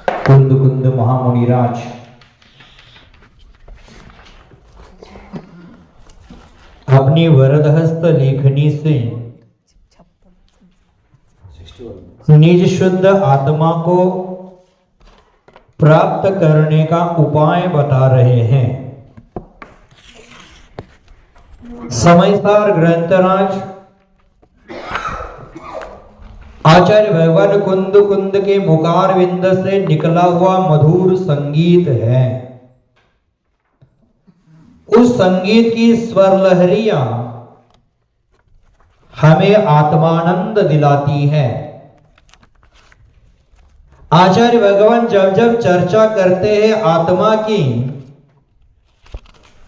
कुंद कुंद महामुनिराज अपनी वरदहस्त लेखनी से निज शुद्ध आत्मा को प्राप्त करने का उपाय बता रहे हैं। समयसार ग्रंथराज आचार्य भगवान कुंद कुंद के मुखार विंद से निकला हुआ मधुर संगीत है। उस संगीत की स्वर लहरियां हमें आत्मानंद दिलाती है। आचार्य भगवान जब जब चर्चा करते हैं आत्मा की,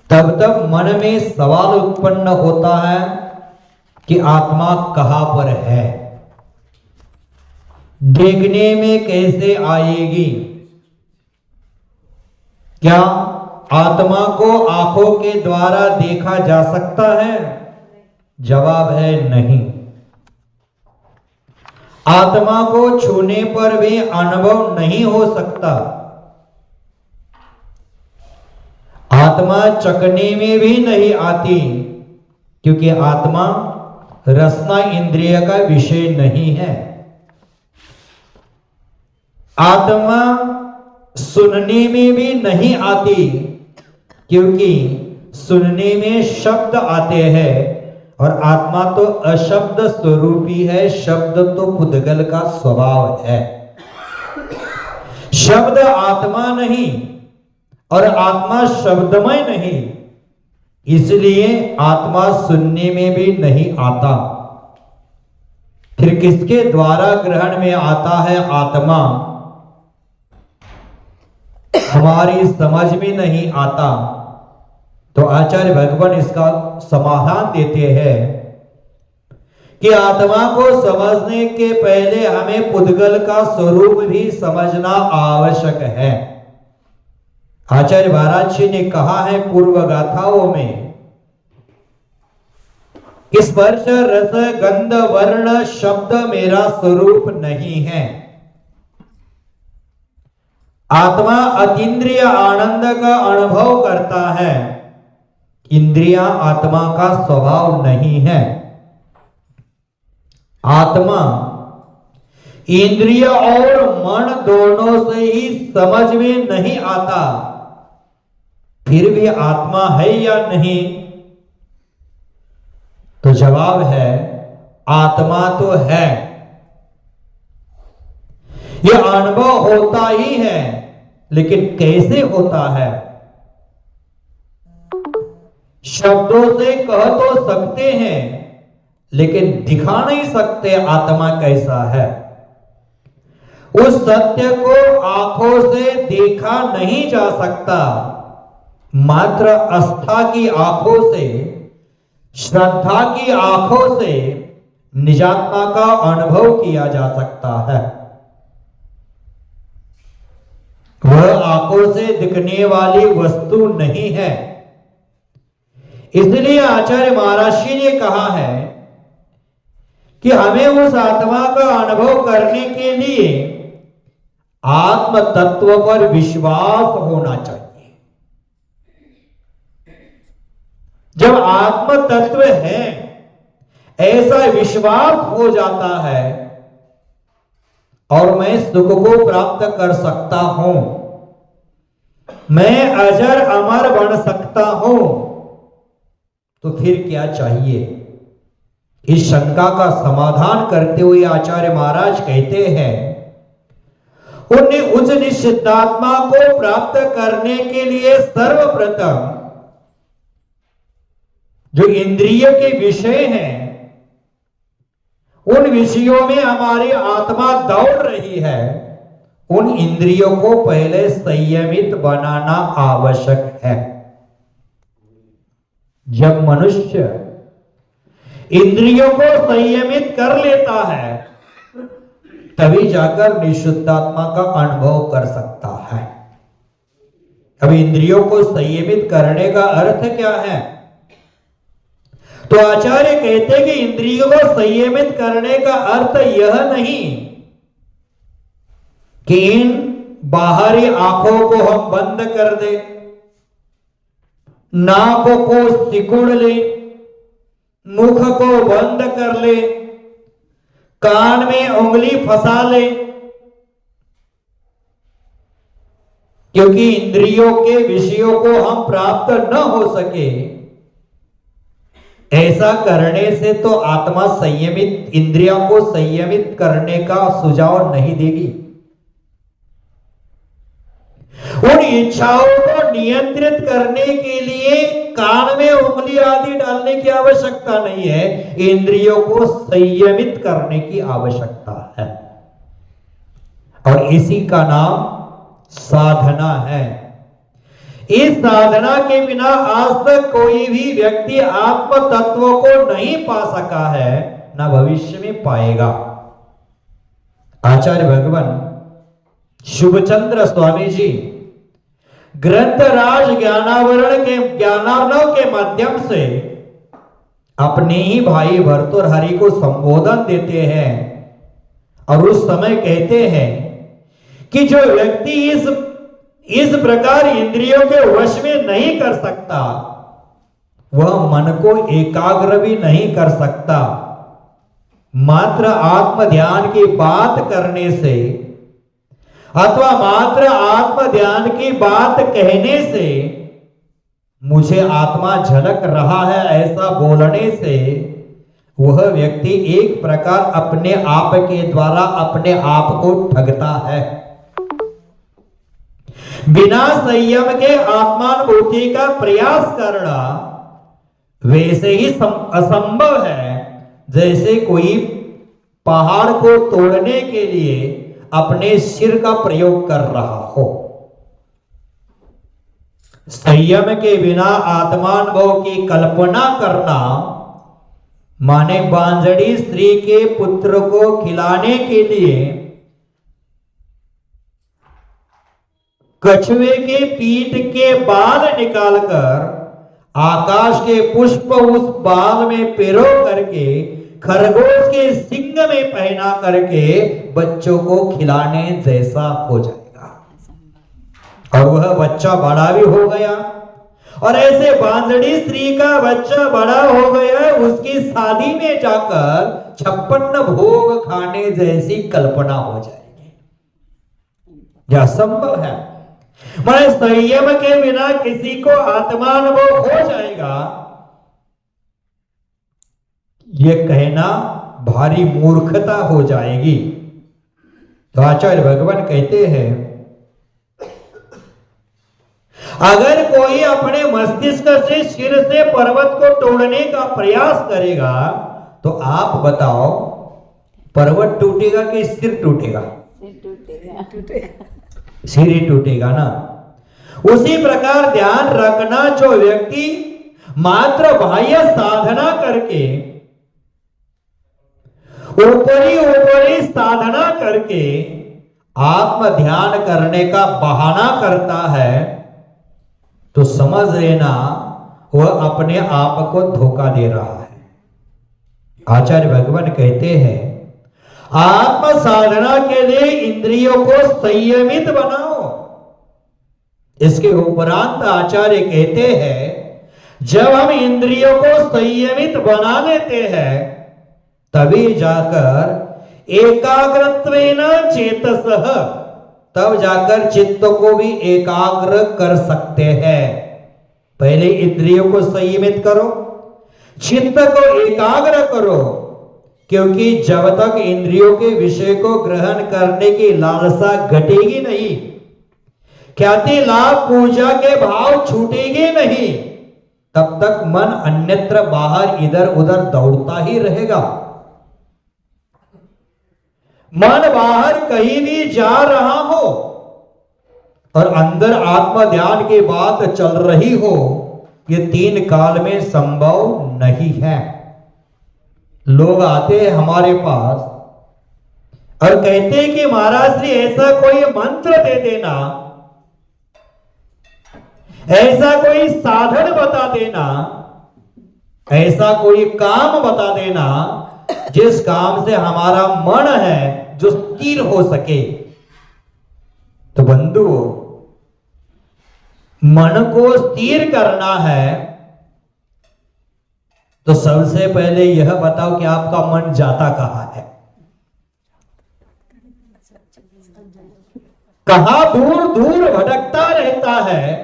तब तब मन में सवाल उत्पन्न होता है कि आत्मा कहां पर है, देखने में कैसे आएगी, क्या आत्मा को आंखों के द्वारा देखा जा सकता है? जवाब है नहीं। आत्मा को छूने पर भी अनुभव नहीं हो सकता। आत्मा चखने में भी नहीं आती, क्योंकि आत्मा रसना इंद्रिय का विषय नहीं है। आत्मा सुनने में भी नहीं आती, क्योंकि सुनने में शब्द आते हैं और आत्मा तो अशब्द स्वरूपी है। शब्द तो पुद्गल का स्वभाव है। शब्द आत्मा नहीं और आत्मा शब्दमय नहीं, इसलिए आत्मा सुनने में भी नहीं आता। फिर किसके द्वारा ग्रहण में आता है आत्मा? हमारी समझ में नहीं आता। तो आचार्य भगवान इसका समाधान देते हैं कि आत्मा को समझने के पहले हमें पुद्गल का स्वरूप भी समझना आवश्यक है। आचार्य महाराज जी ने कहा है पूर्व गाथाओं में, स्पर्श रस गंध वर्ण शब्द मेरा स्वरूप नहीं है। आत्मा अतीन्द्रिय आनंद का अनुभव करता है, इंद्रियां आत्मा का स्वभाव नहीं है। आत्मा इंद्रिय और मन दोनों से ही समझ में नहीं आता, फिर भी आत्मा है या नहीं? तो जवाब है आत्मा तो है। यह अनुभव होता ही है, लेकिन कैसे होता है? शब्दों से कह तो सकते हैं, लेकिन दिखा नहीं सकते आत्मा कैसा है। उस सत्य को आंखों से देखा नहीं जा सकता, मात्र आस्था की आंखों से, श्रद्धा की आंखों से निजात्मा का अनुभव किया जा सकता है। वह आंखों से दिखने वाली वस्तु नहीं है। इसलिए आचार्य महाराज जी ने कहा है कि हमें उस आत्मा का अनुभव करने के लिए आत्म तत्व पर विश्वास होना चाहिए। जब आत्म तत्व है ऐसा विश्वास हो जाता है और मैं सुख को प्राप्त कर सकता हूं, मैं अजर अमर बन सकता हूं, तो फिर क्या चाहिए? इस शंका का समाधान करते हुए आचार्य महाराज कहते हैं, उन्हें उच्च निश्चितात्मा को प्राप्त करने के लिए सर्वप्रथम जो इंद्रिय के विषय हैं, उन विषयों में हमारी आत्मा दौड़ रही है, उन इंद्रियों को पहले संयमित बनाना आवश्यक है। जब मनुष्य इंद्रियों को संयमित कर लेता है, तभी जाकर निशुद्धात्मा का अनुभव कर सकता है। अब इंद्रियों को संयमित करने का अर्थ क्या है? तो आचार्य कहते हैं कि इंद्रियों को संयमित करने का अर्थ यह नहीं कि इन बाहरी आंखों को हम बंद कर दे, नाक को सिकुड़ ले, मुख को बंद कर ले, कान में उंगली फंसा ले, क्योंकि इंद्रियों के विषयों को हम प्राप्त न हो सके, ऐसा करने से तो आत्मा संयमित, इंद्रियों को संयमित करने का सुझाव नहीं देगी। उन इच्छाओं को नियंत्रित करने के लिए कान में उंगली आदि डालने की आवश्यकता नहीं है, इंद्रियों को संयमित करने की आवश्यकता है। और इसी का नाम साधना है। इस साधना के बिना आज तक कोई भी व्यक्ति आत्म तत्व को नहीं पा सका है, ना भविष्य में पाएगा। आचार्य भगवान शुभचंद्र स्वामी जी ग्रंथराज ज्ञानावरण के माध्यम से अपने ही भाई भर्तृहरि को संबोधन देते हैं और उस समय कहते हैं कि जो व्यक्ति इस प्रकार इंद्रियों के वश में नहीं कर सकता, वह मन को एकाग्र भी नहीं कर सकता। मात्र आत्म ध्यान की बात करने से अथवा मात्र आत्म ध्यान की बात कहने से, मुझे आत्मा झलक रहा है ऐसा बोलने से, वह व्यक्ति एक प्रकार अपने आप के द्वारा अपने आप को ठगता है। बिना संयम के आत्मानुभूति का प्रयास करना वैसे ही असंभव है जैसे कोई पहाड़ को तोड़ने के लिए अपने सिर का प्रयोग कर रहा हो। संयम के बिना आत्मानुभव की कल्पना करना माने बांझड़ी स्त्री के पुत्र को खिलाने के लिए कछुए के पीठ के बाल निकालकर आकाश के पुष्प उस बाल में पिरो करके खरगोश के सिंग में पहना करके बच्चों को खिलाने जैसा हो जाएगा। और वह बच्चा बड़ा भी हो गया, और ऐसे बांझड़ी स्त्री का बच्चा बड़ा हो गया, उसकी शादी में जाकर 56 भोग खाने जैसी कल्पना हो जाएगी। यह संभव है। मैं संयम के बिना किसी को आत्मानुभव हो जाएगा, यह कहना भारी मूर्खता हो जाएगी। तो आचार्य भगवान कहते हैं, अगर कोई अपने मस्तिष्क से सिर से पर्वत को तोड़ने का प्रयास करेगा, तो आप बताओ पर्वत टूटेगा कि सिर टूटेगा? सिर ही टूटेगा ना। उसी प्रकार ध्यान रखना, जो व्यक्ति मात्र बाह्य साधना करके ऊपरी साधना करके आत्म ध्यान करने का बहाना करता है, तो समझ लेना वह अपने आप को धोखा दे रहा है। आचार्य भगवान कहते हैं, आत्म साधना के लिए इंद्रियों को संयमित बनाओ। इसके उपरांत आचार्य कहते हैं, जब हम इंद्रियों को संयमित बना लेते हैं, तभी जाकर एकाग्रत्वेन चेतसः, तब जाकर चित्त को भी एकाग्र कर सकते हैं। पहले इंद्रियों को संयमित करो, चित्त को एकाग्र करो, क्योंकि जब तक इंद्रियों के विषय को ग्रहण करने की लालसा घटेगी नहीं, ख्याति लाभ पूजा के भाव छूटेंगे नहीं, तब तक मन अन्यत्र बाहर इधर उधर दौड़ता ही रहेगा। मन बाहर कहीं भी जा रहा हो और अंदर आत्म ध्यान की बात चल रही हो, ये तीन काल में संभव नहीं है। लोग आते हैं हमारे पास और कहते हैं कि महाराज जी ऐसा कोई मंत्र दे देना, ऐसा कोई साधन बता देना, ऐसा कोई काम बता देना जिस काम से हमारा मन है जो स्थिर हो सके। तो बंधुओं, मन को स्थिर करना है तो सबसे पहले यह बताओ कि आपका मन जाता कहां है, कहां दूर दूर भटकता रहता है।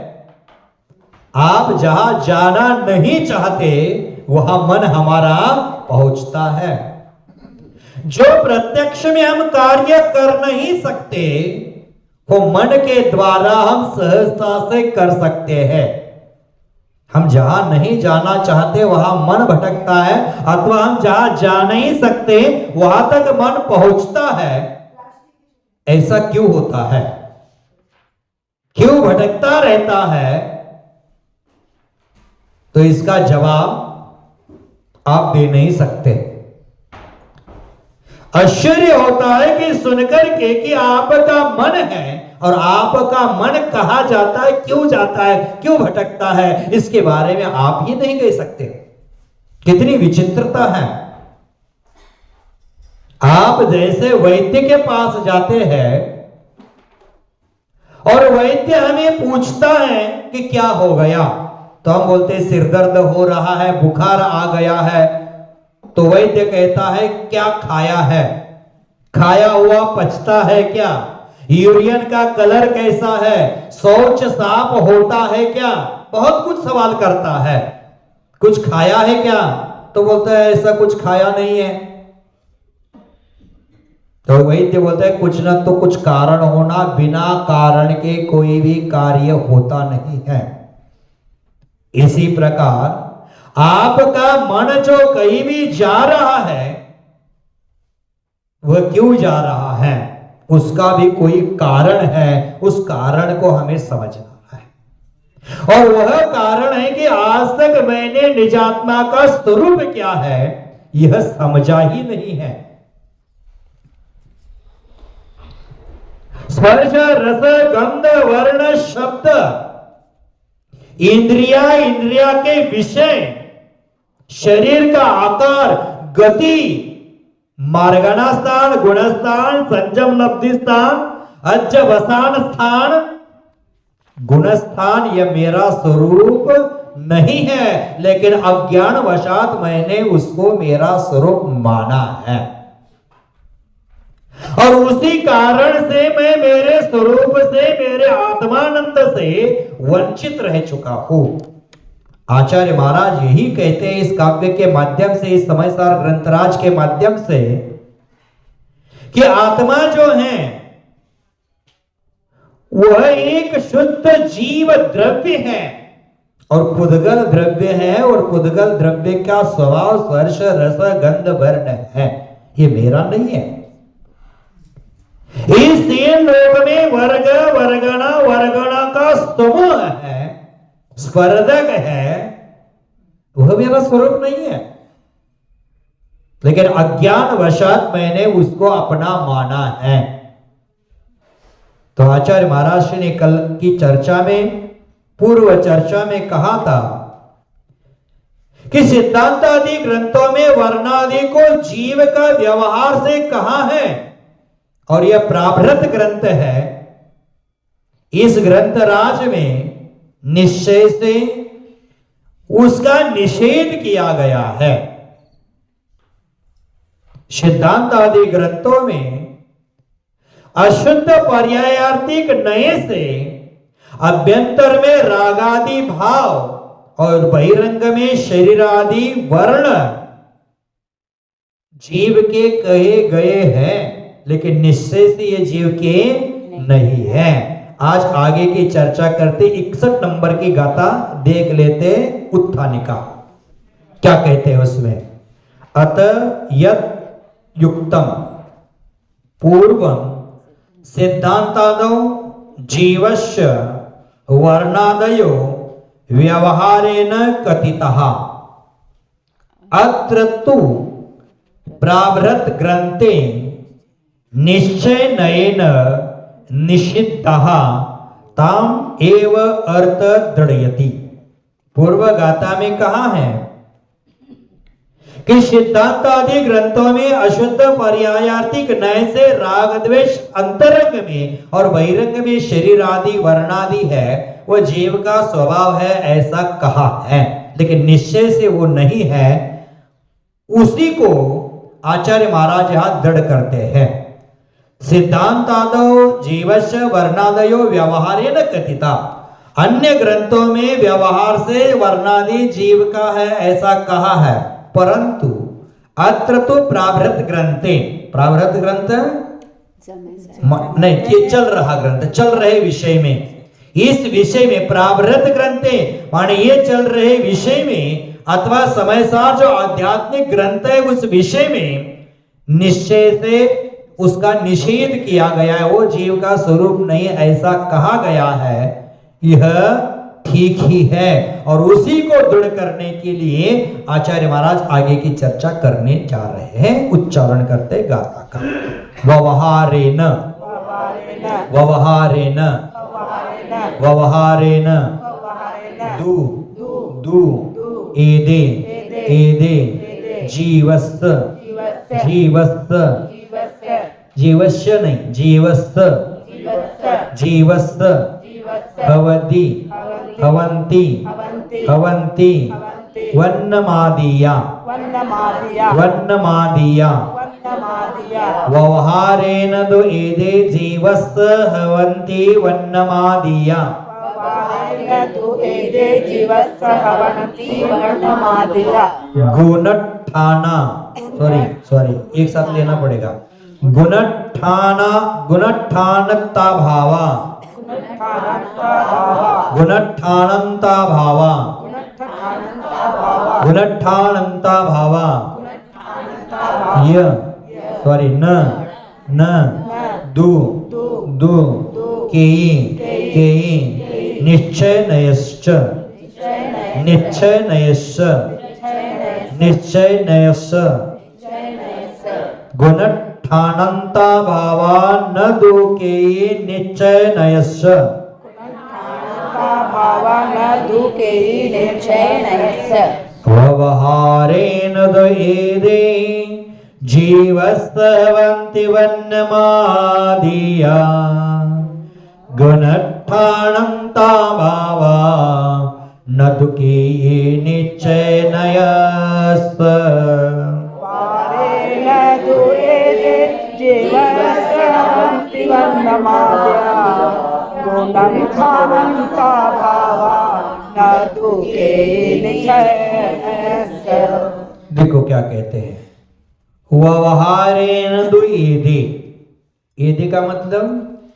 आप जहां जाना नहीं चाहते वहां मन हमारा पहुंचता है। जो प्रत्यक्ष में हम कार्य कर नहीं सकते वो मन के द्वारा हम सहजता से कर सकते हैं। हम जहां नहीं जाना चाहते वहां मन भटकता है, अथवा हम जहां जा नहीं सकते वहां तक मन पहुंचता है। ऐसा क्यों होता है, क्यों भटकता रहता है? तो इसका जवाब आप दे नहीं सकते। आश्चर्य होता है कि सुनकर के कि आपका मन है और आपका मन कहां जाता है, क्यों जाता है, क्यों भटकता है, इसके बारे में आप ही नहीं कह सकते। कितनी विचित्रता है। आप जैसे वैद्य के पास जाते हैं और वैद्य हमें पूछता है कि क्या हो गया, तो हम बोलते हैं सिर दर्द हो रहा है, बुखार आ गया है। तो वैद्य कहता है क्या खाया है, खाया हुआ पचता है क्या, यूरिन का कलर कैसा है, शौच साफ होता है क्या, बहुत कुछ सवाल करता है। कुछ खाया है क्या, तो बोलता है ऐसा कुछ खाया नहीं है। तो वैद्य बोलता है कुछ ना तो कुछ कारण होना, बिना कारण के कोई भी कार्य होता नहीं है। इसी प्रकार आपका मन जो कहीं भी जा रहा है वह क्यों जा रहा है, उसका भी कोई कारण है। उस कारण को हमें समझना है और वह कारण है कि आज तक मैंने निजात्मा का स्वरूप क्या है यह समझा ही नहीं है। स्पर्श रस गंध वर्ण शब्द इंद्रिया के विषय, शरीर का आकार, गति, मार्गणा स्थान, गुणस्थान, संयम लब्धि स्थान, अज्जवसान स्थान, गुणस्थान, यह मेरा स्वरूप नहीं है, लेकिन अज्ञान वशात मैंने उसको मेरा स्वरूप माना है और उसी कारण से मैं मेरे स्वरूप से, मेरे आत्मानंद से वंचित रह चुका हूं। आचार्य महाराज यही कहते हैं इस काव्य के माध्यम से, इस समयसार ग्रंथराज के माध्यम से, कि आत्मा जो है वह एक शुद्ध जीव द्रव्य है और पुद्गल द्रव्य है और पुद्गल द्रव्य का स्वभाव स्पर्श रस गंध वर्ण है, ये मेरा नहीं है। इस तीन लोक में वर्ग वर्गणा का समूह है, स्पर्धक है, वह मेरा स्वरूप नहीं है, लेकिन अज्ञान वशात मैंने उसको अपना माना है। तो आचार्य महाराज ने कल की चर्चा में, पूर्व चर्चा में कहा था कि सिद्धांत आदि ग्रंथों में वर्णादि को जीव का व्यवहार से कहा है और यह प्राभृत ग्रंथ है। इस ग्रंथ राज में निश्चय से उसका निषेध किया गया है। सिद्धांत आदि ग्रंथों में अशुद्ध पर्यायार्थिक नए से अभ्यंतर में रागादि भाव और बहिरंग में शरीर आदि वर्ण जीव के कहे गए हैं, लेकिन निश्चय से ये जीव के नहीं है। आज आगे की चर्चा करते 61 नंबर की गाथा देख लेते उत्थानिका। क्या कहते हैं उसमें? अत यत् युक्तम पूर्वम सिद्धांतादौ जीवस्य वर्णादयो व्यवहारेण कथितः अत्र तु प्राभृत ग्रंथे निश्चय नयेन निषिद्धः ताम एव अर्थ दृढ़यति। पूर्व गाथा में कहा है कि सिद्धांत आदि ग्रंथों में अशुद्ध पर्यायार्थिक नय से राग द्वेष अंतरंग में और बहिरंग में शरीर आदि वर्णादि है, वो जीव का स्वभाव है ऐसा कहा है, लेकिन निश्चय से वो नहीं है। उसी को आचार्य महाराज यहां दृढ़ करते हैं। सिद्धांतादो जीवस्य वर्णादयो व्यवहारेण कथिता, अन्य ग्रंथों में व्यवहार से वर्णादि जीव का है ऐसा कहा है, परंतु अत्र तो प्राभृत ग्रंथे, प्राभृत ग्रंथ नहीं, ये चल रहा ग्रंथ, चल रहे विषय में, इस विषय में प्राभृत ग्रंथे माने ये चल रहे विषय में अथवा समय सार जो आध्यात्मिक ग्रंथ है उस विषय में निश्चय से उसका निषेध किया गया है, वो जीव का स्वरूप नहीं ऐसा कहा गया है, यह ठीक ही है। और उसी को दृढ़ करने के लिए आचार्य महाराज आगे की चर्चा करने जा रहे हैं। उच्चारण करते गाथा का, व्यवहारेण व्यवहारेण व्यवहारेण दु दु एदे एदे जीवस्त जीवस्त जीवस्य नहीं जीवस्त जीवस्त भवति भवन्ति भवन्ति वन्नमादीया वन्नमादीया व्यवहारेण दो एदे जीवस्त भवन्ति वन्नमादीया गुणठाना, सॉरी एक साथ लेना पड़ेगा, गुणठाना गुणठानता भावा गुणठानंता भावा गुणठानंता भावा य सॉरी न न दु दु केयी निश्चय नयश्च निश्चय नयश्च निश्चय नयश्च गुणठानंता भावा न दुके निश्चय नयश्च व्यवहारेण द्वैदे जीवस्तवन्ति वन्नमादीया गुणठानंता भावा न दुके निश्चय नयश्च देखो क्या कहते हैं, व्यवहारेण दुएदे, एदे का मतलब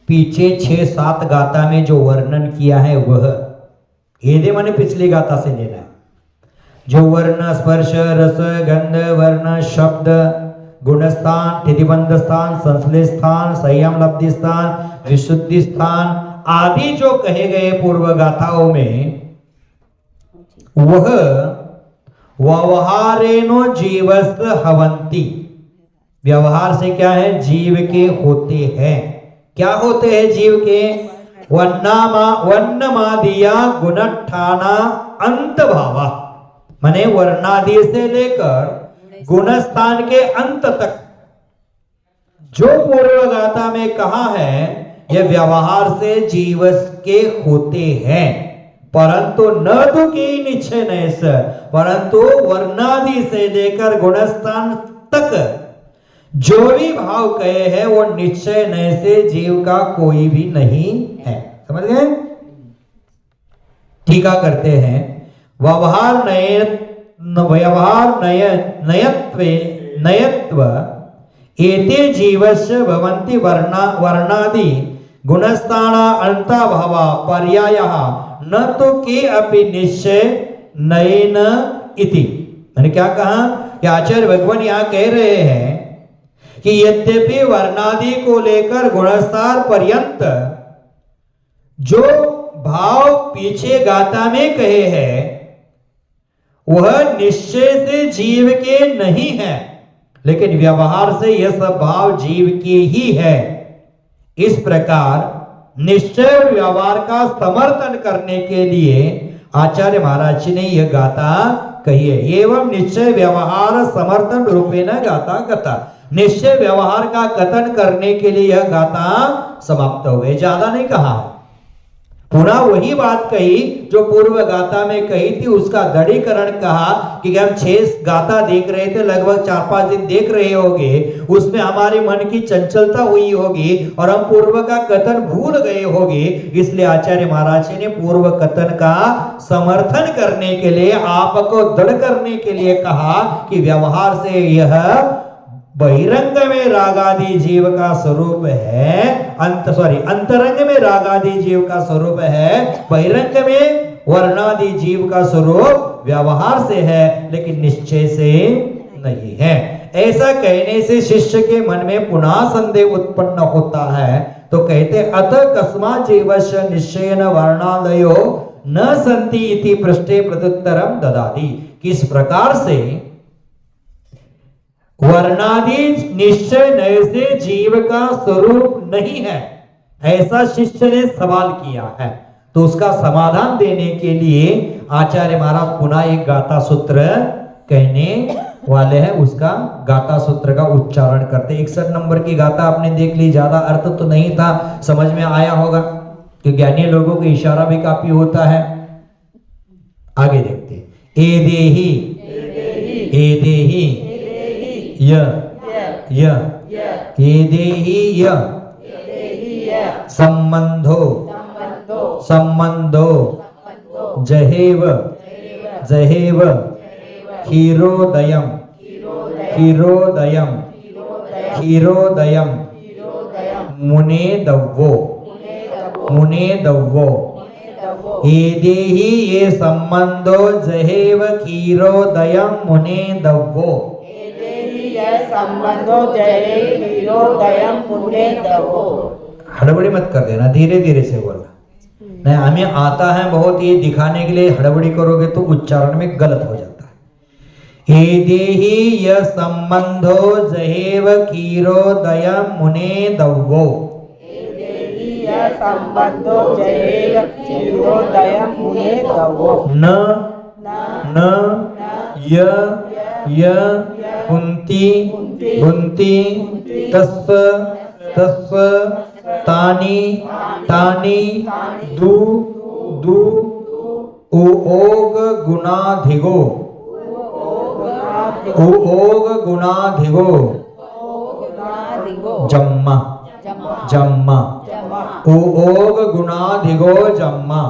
पीछे 6-7 गाथा में जो वर्णन किया है वह, एदे माने पिछली गाथा से लेना है, जो वर्ण स्पर्श रस गंध वर्ण शब्द गुणस्थान ठितिबंध स्थान संश्लेष स्थान संयम लब्धि स्थान विशुद्धि स्थान आदि जो कहे गए पूर्व गाथाओं में, वह व्यवहारेणो जीवस्त हवंती, व्यवहार से क्या है, जीव के होते हैं। क्या होते हैं जीव के? वन्नमादिया गुणठाना अंत भावा, माने वर्णादि से लेकर गुणस्थान के अंत तक जो पूर्व गाथा में कहा है, यह व्यवहार से जीव के होते हैं, परंतु न तो की निश्चय नहीं, परंतु वर्णादि से लेकर गुणस्थान तक जो भी भाव कहे हैं वो निश्चय नय से जीव का कोई भी नहीं है। समझ गए? टीका करते हैं, व्यवहार नयत्व एते जीवस्य भवन्ति वर्णादि गुणस्थाना अंता भावा पर्यायः न तो के अपि निश्चय नयन इति। मैंने क्या कहा कि आचार्य भगवान यहाँ कह रहे हैं कि यद्यपि वर्णादि को लेकर गुणस्थान पर्यंत जो भाव पीछे गाथा में कहे हैं वह निश्चय से जीव के नहीं है, लेकिन व्यवहार से यह सब भाव जीव के ही है। इस प्रकार निश्चय और व्यवहार का समर्थन करने के लिए आचार्य महाराज जी ने यह गाथा कहिए। एवं निश्चय व्यवहार समर्थन रूपेण गाथा कथा, निश्चय व्यवहार का कथन करने के लिए यह गाथा समाप्त हो गई। ज्यादा नहीं कहा, पुनः वही बात कही जो पूर्व गाथा में कही थी, उसका दृढ़ीकरण कहा कि हम 6 गाथा देख रहे थे, लगभग 4-5 दिन देख रहे होंगे, उसमें हमारे मन की चंचलता हुई होगी और हम पूर्व का कथन भूल गए होंगे। इसलिए आचार्य महाराज ने पूर्व कथन का समर्थन करने के लिए, आपको दृढ़ करने के लिए कहा कि व्यवहार से यह बहिरंग में रागादि जीव का स्वरूप है, अंतरंग में रागादि जीव का स्वरूप है, बहिरंग में वर्णादि जीव का स्वरूप व्यवहार से है, लेकिन निश्चय से नहीं है। ऐसा कहने से शिष्य के मन में पुनः संदेह उत्पन्न होता है। तो कहते अतः कस्मात् जीवस्य निश्चयेन वर्णादयो न सन्ति इति पृष्ठे प्रत्युत्तरम ददाति। किस प्रकार से वर्णादि निश्चय से जीव का स्वरूप नहीं है, ऐसा शिष्य ने सवाल किया है। तो उसका समाधान देने के लिए आचार्य महाराज पुनः एक गाथा सूत्र कहने वाले हैं। उसका गाथा सूत्र का उच्चारण करते। 61 नंबर की गाथा आपने देख ली, ज्यादा अर्थ तो नहीं था, समझ में आया होगा कि ज्ञानी लोगों का इशारा भी काफी होता है। आगे देखते। एदेहि एदेहि य एदेहि य संबंधो संबंधो जहेव जहेव क्षीरोदयम क्षीरोदयम क्षीरोदयम मुने दव्वो मुने दव्वो एदेहि ये संबंधो जहेव क्षीरोदयम मुने दव्वो संबंधो जय क्षीरोदयम मुने दव्वो। हड़बड़ी मत कर देना, धीरे धीरे से बोलना। नहीं, हमें आता है बहुत, ये दिखाने के लिए हड़बड़ी करोगे तो उच्चारण में गलत हो जाता है। एदेहि य संबंधो जहेव क्षीरोदयम मुने दव्वो। एदेहि य संबंधो जहेव क्षीरोदयम मुने दव्वो। न य कुंती कुंती तस्व तस्व तानी तानी दु दु उओग गुणाधिगो उओग गुणाधिगो जम्मा जम्मा उओग गुणाधिगो जम्मा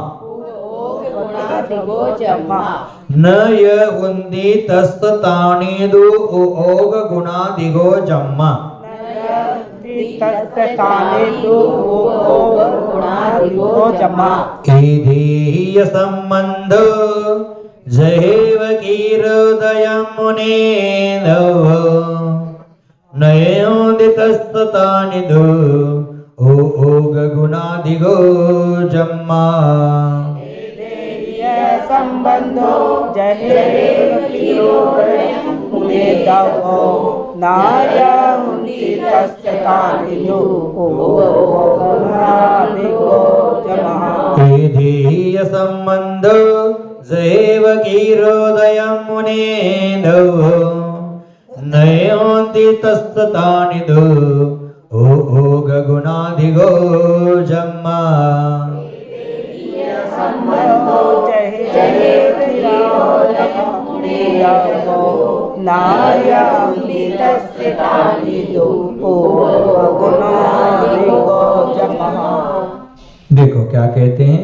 न य उन्दी तस्ततानीदु उओग गुणाधिगो जम्मा। एदेहि य संबंधो जहेव क्षीरोदयम मुने दव्वो न य उन्दी तस्ततानीदु उओग गुणाधिगो जम्मा। संबंधो जहेव क्षीरोदयम मुने दव्वो नाया उन्दी तस्ततानीदु उओग गुणाधिगो जम्मा। एदेहि य संबंधो जहेव क्षीरोदयम मुने दव्वो न य उन्दी तस्ततानीदु उओग गुणाधिगो जम्मा। संबंधो जहेव क्षीरोदयम मुने दव्वो नाया उन्दी तस्ततानीदु उओग गुणाधिगो जम्मा। देखो क्या कहते हैं,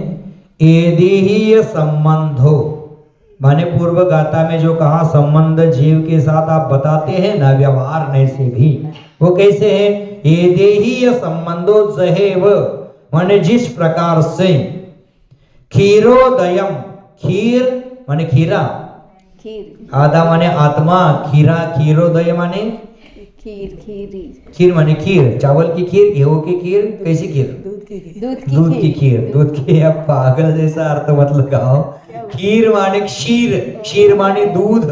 एदेहि संबंधो, माने पूर्व गाथा में जो कहा संबंध जीव के साथ आप बताते हैं ना, व्यवहार नहीं से भी, वो कैसे है? एदेहि संबंधो जहेव, माने जिस प्रकार से क्षीरोदयम, खीर माने खीरा, आधा माने आत्मा, खीरा क्षीरोदय माने खीर माने खीर, चावल की खीर, गेहूं की खीर, कैसी खीर? दूध की खीर। दूध की, अब पागल जैसा अर्थ मत लगाओ। खीर माने क्षीर, क्षीर माने दूध,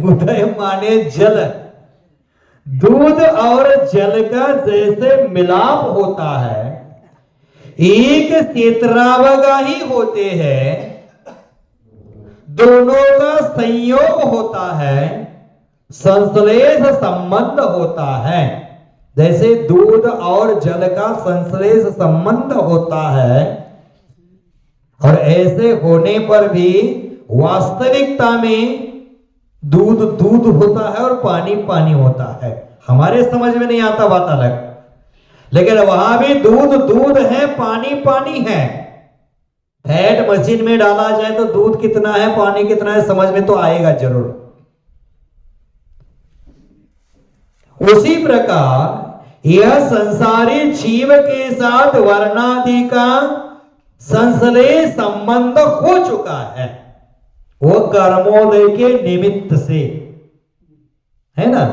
उदय माने जल। दूध और जल का जैसे मिलाप होता है, एक क्षेत्रावगा ही होते हैं, दोनों का संयोग होता है, संश्लेष संबंध होता है। जैसे दूध और जल का संश्लेष संबंध होता है, और ऐसे होने पर भी वास्तविकता में दूध दूध होता है और पानी पानी होता है। हमारे समझ में नहीं आता, बात अलग, लेकिन वहां भी दूध दूध है, पानी पानी है। फैट मशीन में डाला जाए तो दूध कितना है, पानी कितना है, समझ में तो आएगा जरूर। उसी प्रकार यह संसारी जीव के साथ वर्णादि का संश्लेष संबंध हो चुका है, वो कर्मोदय के निमित्त से, है ना।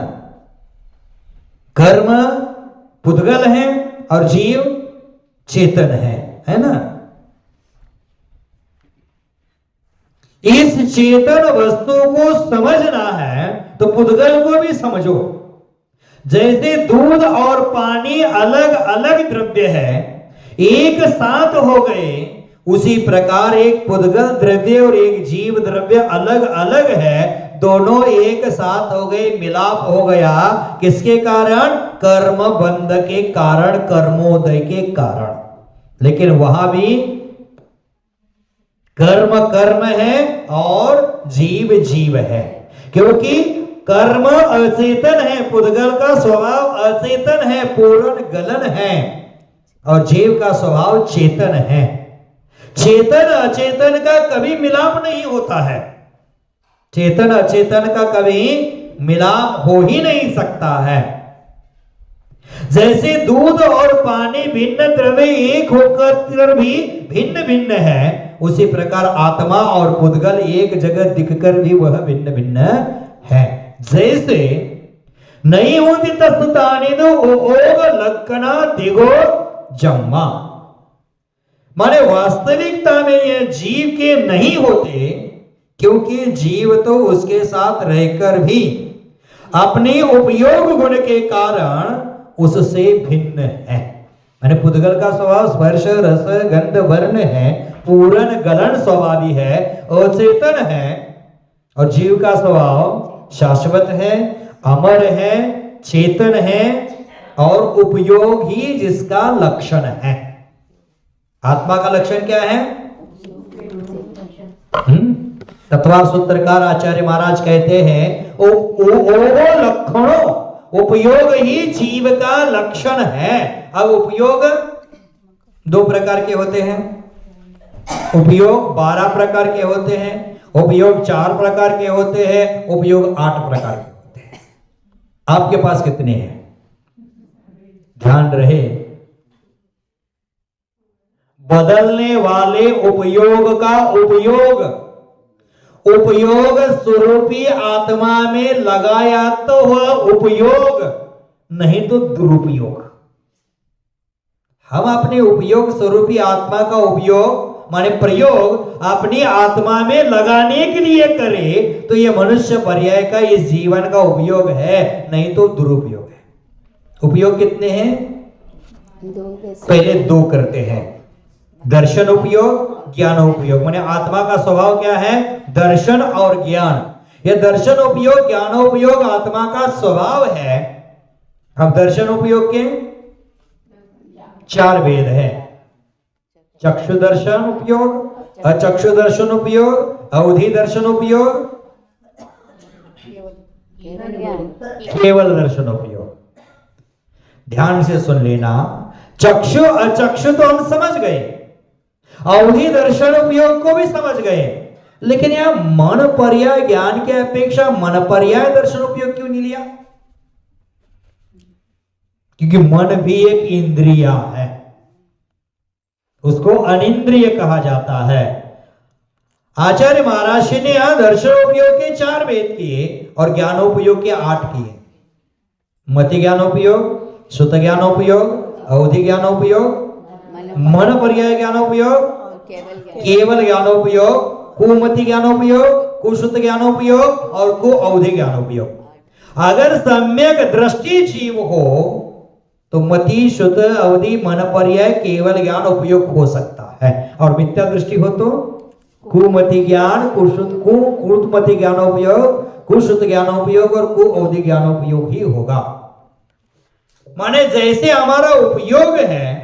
कर्म पुद्गल है और जीव चेतन है ना। इस चेतन वस्तु को समझना है तो पुद्गल को भी समझो। जैसे दूध और पानी अलग अलग द्रव्य है, एक साथ हो गए, उसी प्रकार एक पुद्गल द्रव्य और एक जीव द्रव्य अलग अलग है, दोनों एक साथ हो गए, मिलाप हो गया। किसके कारण? कर्म बंध के कारण, कर्मोदय के कारण। लेकिन वहां भी कर्म कर्म है और जीव जीव है, क्योंकि कर्म अचेतन है, पुद्गल का स्वभाव अचेतन है, पूर्ण गलन है, और जीव का स्वभाव चेतन है। चेतन अचेतन का कभी मिलाप नहीं होता है, चेतन अचेतन का कभी मिलाप हो ही नहीं सकता है। जैसे दूध और पानी भिन्न द्रव्य एक होकर भी भिन्न भिन्न है, उसी प्रकार आत्मा और पुद्गल एक जगह दिखकर भी वह भिन्न भिन्न है। जैसे नहीं होती तस्तुतानिदो ओग लक्षणा दिगो जम्मा, माने वास्तविकता में यह जीव के नहीं होते, क्योंकि जीव तो उसके साथ रहकर भी अपने उपयोग गुण के कारण उससे भिन्न है। माने पुद्गल का स्वभाव स्पर्श रस गंध वर्ण है, पूर्ण गलन स्वभावी है, अचेतन है, और जीव का स्वभाव शाश्वत है, अमर है, चेतन है, और उपयोग ही जिसका लक्षण है। आत्मा का लक्षण क्या है? तत्वा सूत्रकार आचार्य महाराज कहते हैं ओ लक्षणों, उपयोग ही जीव का लक्षण है। अब उपयोग दो प्रकार के होते हैं, उपयोग 12 प्रकार के होते हैं, उपयोग 4 प्रकार के होते हैं, उपयोग 8 प्रकार के होते हैं। आपके पास कितने हैं? ध्यान रहे, बदलने वाले उपयोग का उपयोग उपयोग स्वरूपी आत्मा में लगाया तो वह उपयोग, नहीं तो दुरुपयोग। हम अपने उपयोग स्वरूपी आत्मा का उपयोग माने प्रयोग अपनी आत्मा में लगाने के लिए करें तो यह मनुष्य पर्याय का, इस जीवन का उपयोग है, नहीं तो दुरुपयोग है। उपयोग कितने हैं? पहले 2 करते हैं, दर्शन उपयोग, ज्ञान उपयोग। माने आत्मा का स्वभाव क्या है? दर्शन और ज्ञान। यह दर्शन उपयोग ज्ञान उपयोग आत्मा का स्वभाव है। अब दर्शन उपयोग के 4 भेद है, चक्षु दर्शन उपयोग, अचक्षु दर्शन उपयोग, अवधि दर्शन उपयोग, केवल दर्शन उपयोग। ध्यान से सुन लेना, चक्षु अचक्षु तो हम समझ गए, अवधि दर्शन उपयोग को भी समझ गए, लेकिन यहां मन पर्याय ज्ञान के अपेक्षा मन पर्याय दर्शन उपयोग क्यों नहीं लिया? क्योंकि मन भी एक इंद्रिया है, उसको अनिंद्रिय कहा जाता है। आचार्य महाराज ने यहां दर्शनोपयोग के 4 भेद किए और ज्ञानोपयोग के 8 किए। मति ज्ञानोपयोग, सुत ज्ञानोपयोग, अवधि ज्ञानोपयोग, मन पर्याय ज्ञानोपयोग, केवल ज्ञानोपयोग, कुमति ज्ञानोपयोग, कुसुत ज्ञानोपयोग और को अवधि ज्ञानोपयोग। अगर सम्यक दृष्टि जीव हो तो मति शुद्ध अवधि मन पर्याय केवल ज्ञान उपयोग हो सकता है, और मिथ्या दृष्टि हो तो कुमति ज्ञान, कुमति ज्ञानोपयोग, कुश्रुत ज्ञानोपयोग और कुअवधि ज्ञानोपयोग ही होगा। माने जैसे हमारा उपयोग है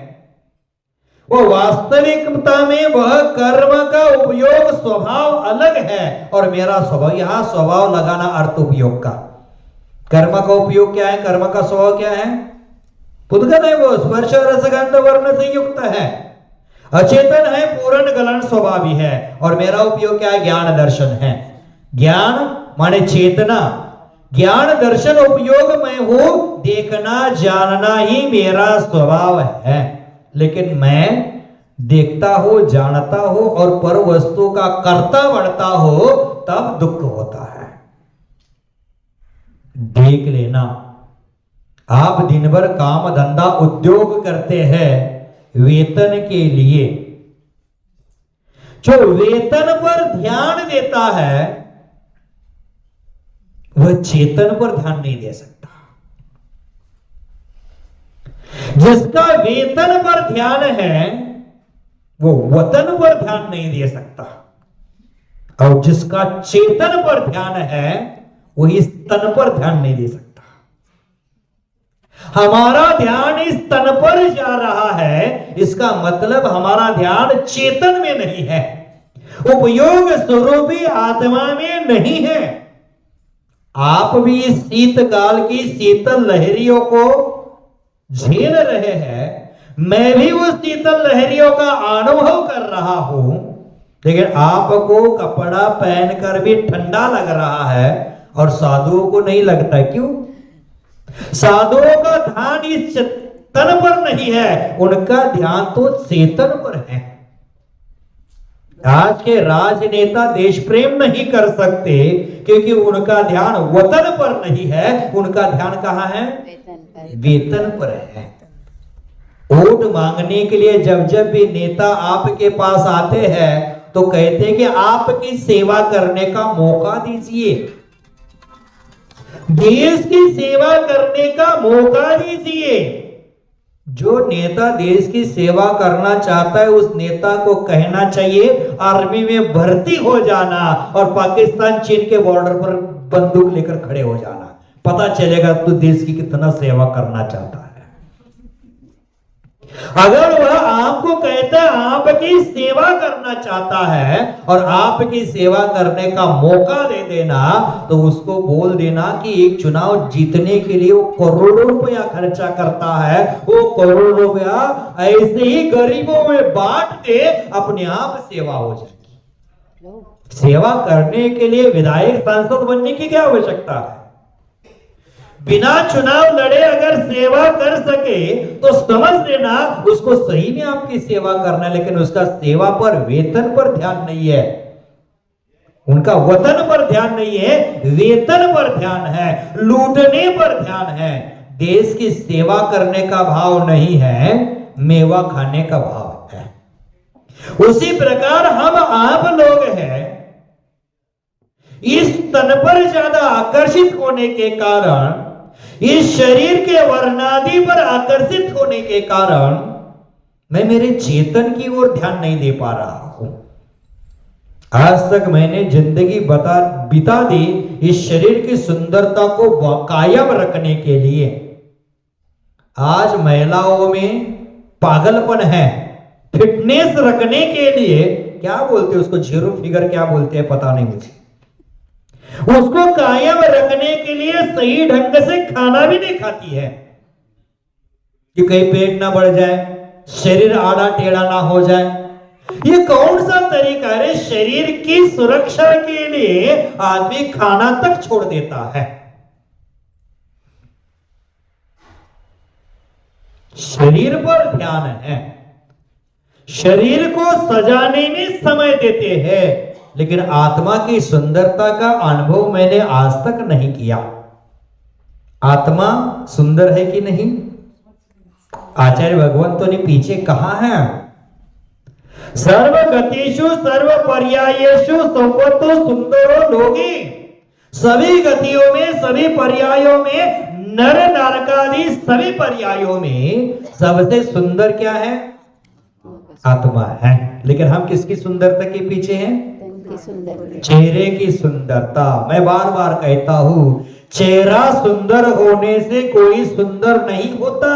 वो वास्तविकता में वह कर्म का उपयोग स्वभाव अलग है और मेरा स्वभाव, यहां स्वभाव लगाना अर्थ उपयोग का। कर्म का उपयोग क्या है, कर्म का स्वभाव क्या है? पुद्गल है, वो स्पर्श रसगंध वर्ण से युक्त है, अचेतन है, पूर्ण गलन स्वभावी है। और मेरा उपयोग क्या है? ज्ञान दर्शन है। ज्ञान माने चेतना, ज्ञान दर्शन उपयोग मैं हूं, देखना जानना ही मेरा स्वभाव है। लेकिन मैं देखता हूं, जानता हूं और पर वस्तु का कर्ता बढ़ता हो तब दुख होता है। देख लेना, आप दिन भर काम धंधा उद्योग करते हैं वेतन के लिए। जो वेतन पर ध्यान देता है वह चेतन पर ध्यान नहीं दे सकता। जिसका वेतन पर ध्यान है वो वतन पर ध्यान नहीं दे सकता, और जिसका चेतन पर ध्यान है वो इस तन पर ध्यान नहीं दे सकता। हमारा ध्यान इस तन पर जा रहा है, इसका मतलब हमारा ध्यान चेतन में नहीं है, उपयोग स्वरूपी आत्मा में नहीं है। आप भी इस शीतकाल की शीतल लहरियों को झेल रहे हैं, मैं भी उस शीतल लहरियों का अनुभव कर रहा हूं, लेकिन आपको कपड़ा पहनकर भी ठंडा लग रहा है और साधुओं को नहीं लगता। क्यों? साधुओं का ध्यान इस तन पर नहीं है, उनका ध्यान तो चेतन पर है। आज के राजनेता देश प्रेम नहीं कर सकते क्योंकि उनका ध्यान वतन पर नहीं है, उनका ध्यान कहां है? वेतन पर है। वोट मांगने के लिए जब जब भी नेता आपके पास आते हैं तो कहते हैं कि आपकी सेवा करने का मौका दीजिए, देश की सेवा करने का मौका दीजिए। जो नेता देश की सेवा करना चाहता है उस नेता को कहना चाहिए आर्मी में भर्ती हो जाना और पाकिस्तान चीन के बॉर्डर पर बंदूक लेकर खड़े हो जाना, पता चलेगा तू देश की कितना सेवा करना चाहता है। अगर वह आपको कहता है आपकी सेवा करना चाहता है और आपकी सेवा करने का मौका दे देना, तो उसको बोल देना कि एक चुनाव जीतने के लिए वो करोड़ों रुपया खर्चा करता है, वो करोड़ों रुपया ऐसे ही गरीबों में बांट दे, अपने आप सेवा हो जाएगी। सेवा करने के लिए विधायक सांसद बनने की क्या आवश्यकता है? बिना चुनाव लड़े अगर सेवा कर सके तो समझ लेना उसको सही में आपकी सेवा करना है, लेकिन उसका सेवा पर वेतन पर ध्यान नहीं है, उनका वतन पर ध्यान नहीं है, वेतन पर ध्यान है, लूटने पर ध्यान है। देश की सेवा करने का भाव नहीं है, मेवा खाने का भाव है। उसी प्रकार हम आप लोग हैं, इस तन पर ज्यादा आकर्षित होने के कारण, इस शरीर के वर्णादि पर आकर्षित होने के कारण मैं मेरे चेतन की ओर ध्यान नहीं दे पा रहा हूं। आज तक मैंने जिंदगी बिता दी इस शरीर की सुंदरता को कायम रखने के लिए। आज महिलाओं में पागलपन है, फिटनेस रखने के लिए क्या बोलते हैं उसको, जीरो फिगर क्या बोलते हैं पता नहीं मुझे, उसको कायम रखने के लिए सही ढंग से खाना भी नहीं खाती है कि कहीं पेट ना बढ़ जाए, शरीर आड़ा टेढ़ा ना हो जाए। ये कौन सा तरीका है? शरीर की सुरक्षा के लिए आदमी खाना तक छोड़ देता है। शरीर पर ध्यान है, शरीर को सजाने में समय देते हैं, लेकिन आत्मा की सुंदरता का अनुभव मैंने आज तक नहीं किया। आत्मा सुंदर है कि नहीं? आचार्य भगवंतों ने पीछे कहा है, सर्व गतिषु सर्व पर्यायेषु सौपतो सुंदरो लोगी। सभी गतियों में, सभी पर्यायों में, नर नारकादि सभी पर्यायों में सबसे सुंदर क्या है? आत्मा है। लेकिन हम किसकी सुंदरता के पीछे हैं? की सुंदरता। चेहरे की सुंदरता। मैं बार बार कहता हूं, चेहरा सुंदर होने से कोई सुंदर नहीं होता,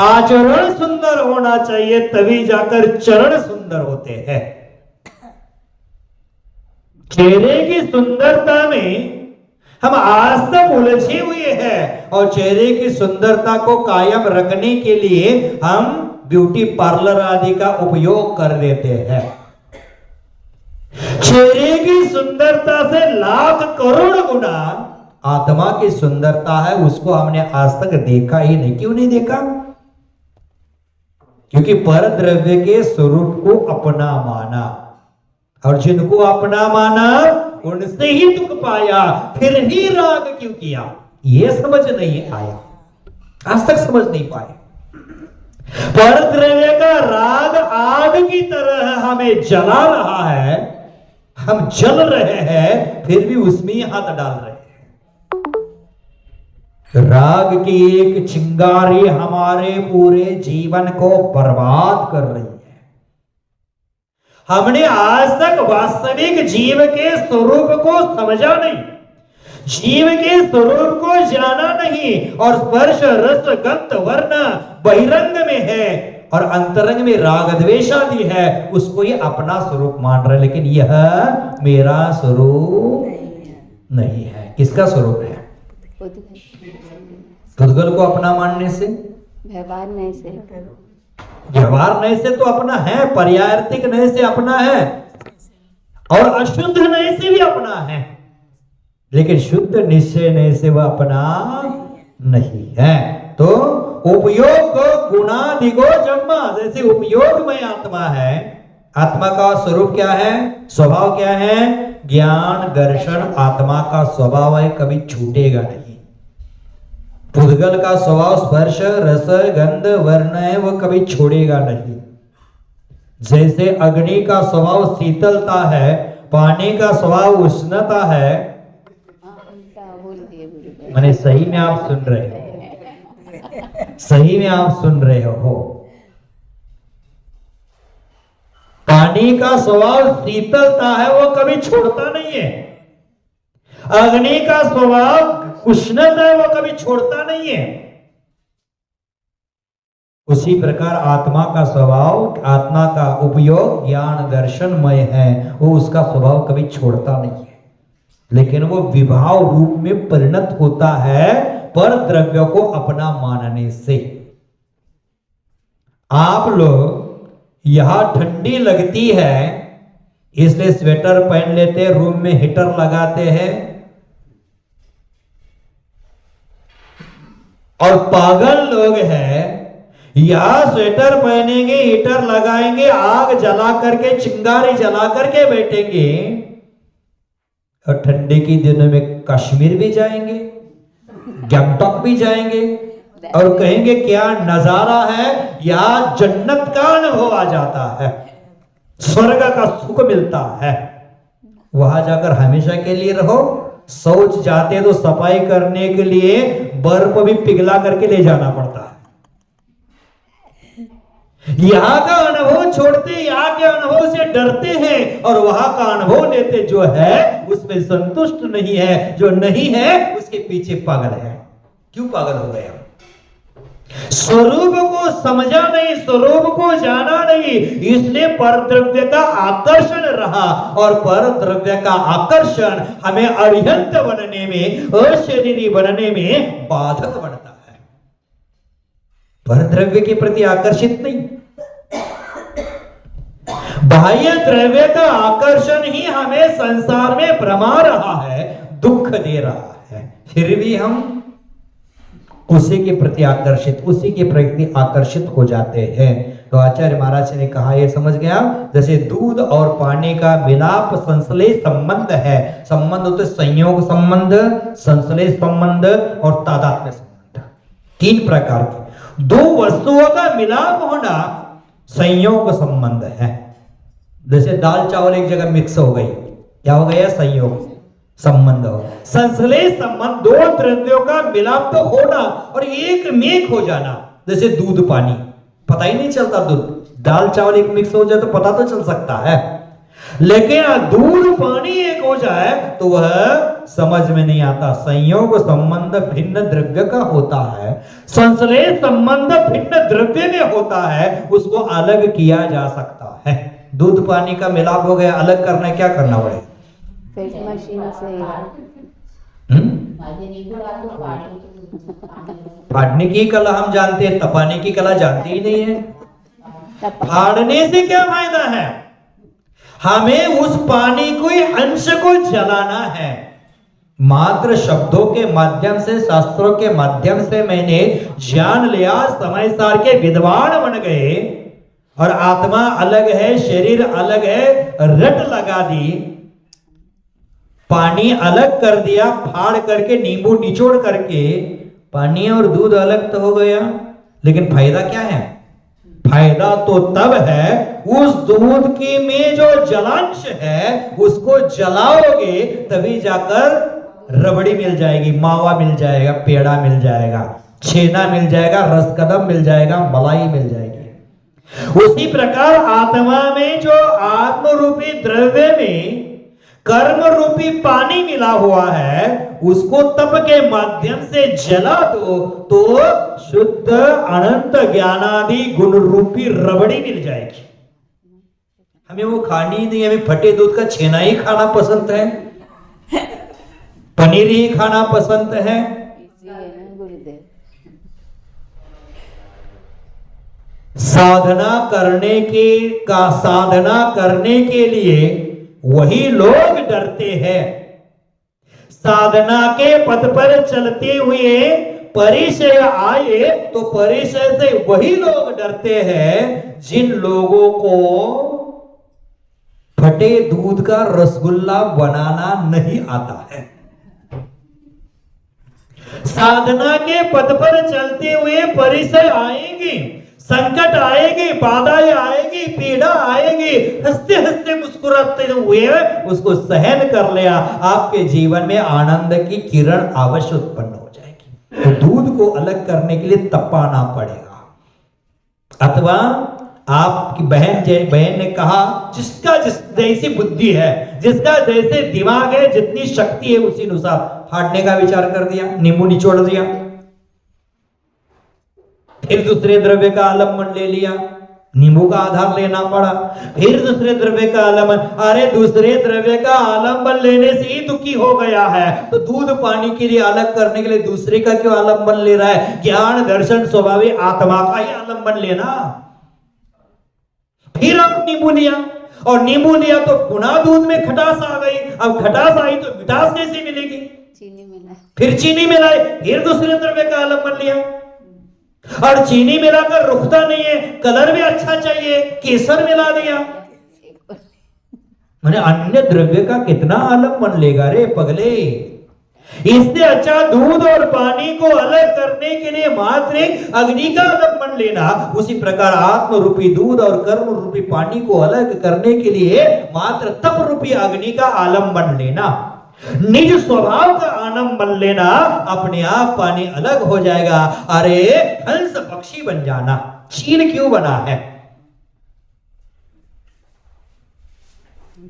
आचरण सुंदर होना चाहिए, तभी जाकर चरण सुंदर होते हैं। चेहरे की सुंदरता में हम आज तक उलझे हुए हैं और चेहरे की सुंदरता को कायम रखने के लिए हम ब्यूटी पार्लर आदि का उपयोग कर लेते हैं। चेहरे की सुंदरता से लाख करोड़ गुना आत्मा की सुंदरता है, उसको हमने आज तक देखा ही नहीं। क्यों नहीं देखा? क्योंकि पर द्रव्य के स्वरूप को अपना माना, और जिनको अपना माना उनसे ही दुख पाया, फिर ही राग क्यों किया, ये समझ नहीं आया, आज तक समझ नहीं पाए। पर द्रव्य का राग आग की तरह हमें जला रहा है, हम जल रहे हैं, फिर भी उसमें ही हाथ डाल रहे हैं। राग की एक चिंगारी हमारे पूरे जीवन को बर्बाद कर रही है। हमने आज तक वास्तविक जीव के स्वरूप को समझा नहीं, जीव के स्वरूप को जाना नहीं, और स्पर्श रस गंध वर्ण बहिरंग में है और अंतरंग में राग द्वेष आदि है, उसको ये अपना स्वरूप मान रहे, लेकिन यह मेरा स्वरूप नहीं है। किसका स्वरूप है? पुद्गल को अपना मानने से, व्यवहार नहीं से, व्यवहार नहीं से तो अपना है, पर्यायर्थिक नहीं से अपना है, और अशुद्ध नहीं से भी अपना है, लेकिन शुद्ध निश्चय नहीं से वह अपना नहीं है। तो उपयोग गुणाधिगो जन्मा, जैसे उपयोग में आत्मा है, आत्मा का स्वरूप क्या है, स्वभाव क्या है? ज्ञान दर्शन आत्मा का स्वभाव है, कभी छूटेगा नहीं। पुद्गल का स्वभाव स्पर्श रस गंध वर्ण है, वो कभी छोड़ेगा नहीं। जैसे अग्नि का स्वभाव शीतलता है, पानी का स्वभाव उष्णता है। मैंने सही में आप सुन रहे हो, सही में आप सुन रहे हो। पानी का स्वभाव शीतलता है, वो कभी छोड़ता नहीं है। अग्नि का स्वभाव उष्णता है, वो कभी छोड़ता नहीं है। उसी प्रकार आत्मा का स्वभाव, आत्मा का उपयोग ज्ञान दर्शनमय है, वो उसका स्वभाव कभी छोड़ता नहीं है, लेकिन वो विभाव रूप में परिणत होता है पर द्रव्य को अपना मानने से। आप लोग यहां ठंडी लगती है इसलिए स्वेटर पहन लेते हैं, रूम में हीटर लगाते हैं, और पागल लोग हैं यहां स्वेटर पहनेंगे, हीटर लगाएंगे, आग जला करके चिंगारी जला करके बैठेंगे, और ठंडे के दिनों में कश्मीर भी जाएंगे, गंगटोक भी जाएंगे, और कहेंगे क्या नजारा है, यहां जन्नत का अनुभव आ जाता है, स्वर्ग का सुख मिलता है। वहां जाकर हमेशा के लिए रहो। शौच जाते तो सफाई करने के लिए बर्फ भी पिघला करके ले जाना पड़ता है। यहां का अनुभव छोड़ते, यहां के अनुभव से डरते हैं, और वहां का अनुभव लेते, जो है उसमें संतुष्ट नहीं है, जो नहीं है उसके पीछे पागल है। क्यों पागल हो गए हम? स्वरूप को समझा नहीं, स्वरूप को जाना नहीं, इसलिए पर द्रव्य का आकर्षण रहा, और पर द्रव्य का आकर्षण हमें अरिहंत बनने में, अशरीरी बनने में बाधक बनता है। पर द्रव्य के प्रति आकर्षित नहीं, बाह्य द्रव्य का आकर्षण ही हमें संसार में भ्रमा रहा है, दुख दे रहा है, फिर भी हम उसी के प्रति आकर्षित, उसी के प्रति आकर्षित हो जाते हैं। तो आचार्य महाराज ने कहा, ये समझ गया, जैसे दूध और पानी का मिलाप संश्लेष संबंध है। संबंध होते संयोग संबंध, संश्लेष संबंध और तादात्म्य संबंध, तीन प्रकार के। दो वस्तुओं का मिलाप होना संयोग संबंध है। जैसे दाल चावल एक जगह मिक्स हो गई, क्या हो गया? संयोग संबंध हो। संश्लेष संबंध, दो द्रव्यों का मिलाप तो होना और एक मेक हो जाना। जैसे दूध पानी, पता ही नहीं चलता, दूध दाल चावल एक मिक्स हो जाए तो पता तो चल सकता है। लेकिन दूध पानी एक हो जाए तो वह समझ में नहीं आता। संयोग संबंध भिन्न द्रव्य का होता है, संश्लेष संबंध भिन्न द्रव्य में होता है, उसको अलग किया जा सकता है। दूध पानी का मिलाप हो गया, अलग करना क्या करना पड़ेगा? फिल्टर मशीन से फाड़ने की कला हम जानते हैं, तपाने की कला जानते ही नहीं है। फाड़ने से क्या फायदा है? हमें उस पानी कोई अंश को जलाना है। मात्र शब्दों के माध्यम से, शास्त्रों के माध्यम से मैंने जान लिया, समय सार के विद्वान बन गए और आत्मा अलग है, शरीर अलग है, रट लगा दी, पानी अलग कर दिया, फाड़ करके नींबू निचोड़ करके। पानी और दूध अलग तो हो गया, लेकिन फायदा क्या है? फायदा तो तब है उस दूध की में जो जलांश है उसको जलाओगे तभी जाकर रबड़ी मिल जाएगी, मावा मिल जाएगा, पेड़ा मिल जाएगा, छेना मिल जाएगा, रसकदम मिल जाएगा, मलाई मिल जाएगी। उसी प्रकार आत्मा में जो आत्म रूपी द्रव्य में कर्म रूपी पानी मिला हुआ है उसको तप के माध्यम से जला दो तो शुद्ध अनंत ज्ञानादि गुण रूपी रबड़ी मिल जाएगी। हमें वो खानी ही नहीं, हमें फटे दूध का छेना ही खाना पसंद है, पनीर ही खाना पसंद है। साधना करने के लिए वही लोग डरते हैं। साधना के पथ पर चलते हुए परिचय आए तो परिचय से वही लोग डरते हैं जिन लोगों को फटे दूध का रसगुल्ला बनाना नहीं आता है। साधना के पथ पर चलते हुए परिचय आएंगे, संकट आएगी, बाधाएं आएगी, पीड़ा आएगी, हंसते हंसते मुस्कुराते हुए उसको सहन कर लिया, आपके जीवन में आनंद की किरण अवश्य उत्पन्न हो जाएगी। तो दूध को अलग करने के लिए तपाना पड़ेगा। अथवा आपकी बहन ने कहा जिसका जैसी बुद्धि है, जिसका जैसे दिमाग है, जितनी शक्ति है उसी अनुसार फाड़ने का विचार कर दिया, नींबू निचोड़ दिया, फिर दूसरे द्रव्य का आलम्बन ले लिया, नींबू का आधार लेना पड़ा, फिर दूसरे द्रव्य का आलम्बन। अरे दूसरे द्रव्य का आलम्बन लेने से ही दुखी हो गया है तो दूध पानी के लिए अलग करने के लिए दूसरे का क्यों आलम्बन ले रहा है? ज्ञान दर्शन स्वभावी आत्मा का ही आलम्बन लेना। फिर अब नींबू लिया और नींबू लिया तो पुनः दूध में खटास आ गई। अब खटास आई तो मिठास कैसे मिलेगी? चीनी मिला, फिर चीनी मिलाई, फिर दूसरे द्रव्य का आलम्बन लिया और चीनी मिलाकर रुकता नहीं है, कलर भी अच्छा चाहिए, केसर मिला दिया। मैंने अन्य द्रव्य का कितना आलम्बन लेगा रे पगले। इससे अच्छा दूध और पानी को अलग करने के लिए मात्र एक अग्नि का आलम्बन लेना। उसी प्रकार आत्म रूपी दूध और कर्म रूपी पानी को अलग करने के लिए मात्र तप रूपी अग्नि का आलम्बन लेना, निज स्वभाव का आलम्बन लेना, अपने आप पानी अलग हो जाएगा। अरे हंस पक्षी बन जाना, चीन क्यों बना है?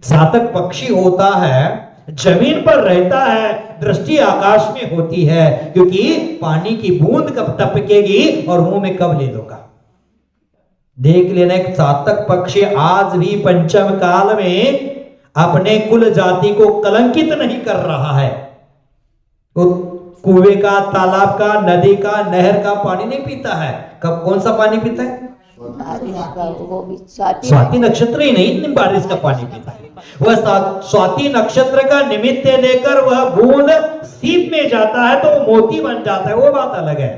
सातक पक्षी होता है, जमीन पर रहता है, दृष्टि आकाश में होती है, क्योंकि पानी की बूंद कब टपकेगी और मुंह में कब ले लूंगा। देख लेना, एक सातक पक्षी आज भी पंचम काल में अपने कुल जाति को कलंकित नहीं कर रहा है। वो कुएं का, तालाब का, नदी का, नहर का पानी नहीं पीता है। कब कौन सा पानी पीता है? स्वाति नक्षत्र ही नहीं, बारिश का पानी पीता है। वह स्वाति नक्षत्र का निमित्त लेकर वह बूंद सीप में जाता है तो मोती बन जाता है, वो बात अलग है।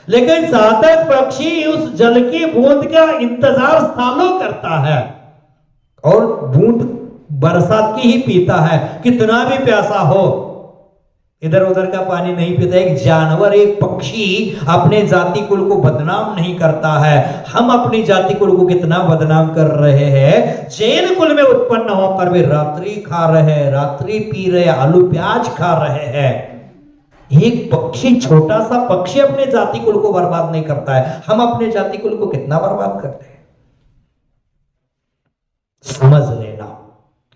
लेकिन सातक पक्षी उस जल की बूंद का इंतजार सालों करता है और बूंद बरसात की ही पीता है, कितना भी प्यासा हो। इधर उधर का पानी नहीं पीता। एक जानवर, एक पक्षी अपने जाति कुल को बदनाम नहीं करता है। हम अपनी जाति कुल को कितना बदनाम कर रहे हैं। जैन कुल में उत्पन्न होकर वे रात्रि खा रहे हैं, रात्रि पी रहे, आलू प्याज खा रहे हैं। एक पक्षी, छोटा सा पक्षी अपने जाति कुल को बर्बाद नहीं करता है। हम अपने जाति कुल को कितना बर्बाद करते हैं, समझ लेना।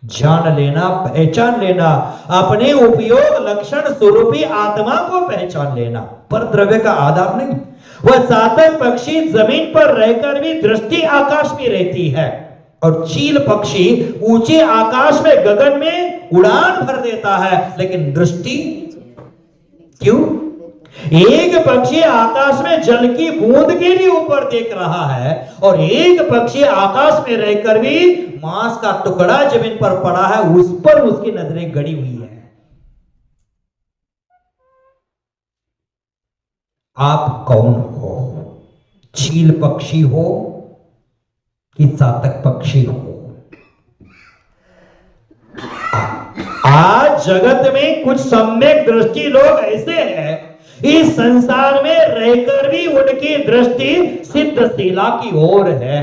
जान लेना, पहचान लेना, अपने उपयोग लक्षण स्वरूपी आत्मा को पहचान लेना, पर द्रव्य का आधार नहीं। वह चातक पक्षी जमीन पर रहकर भी दृष्टि आकाश में रहती है, और चील पक्षी ऊंचे आकाश में गगन में उड़ान भर देता है, लेकिन दृष्टि क्यों? एक पक्षी आकाश में जल की बूंद के लिए ऊपर देख रहा है, और एक पक्षी आकाश में रहकर भी मांस का टुकड़ा जमीन पर पड़ा है, उस पर उसकी नजरें गड़ी हुई है। आप कौन हो? चील पक्षी हो कि चातक पक्षी हो? आज जगत में कुछ सम्यक दृष्टि लोग ऐसे हैं, इस संसार में रहकर भी उनकी दृष्टि सिद्धशीला की ओर है,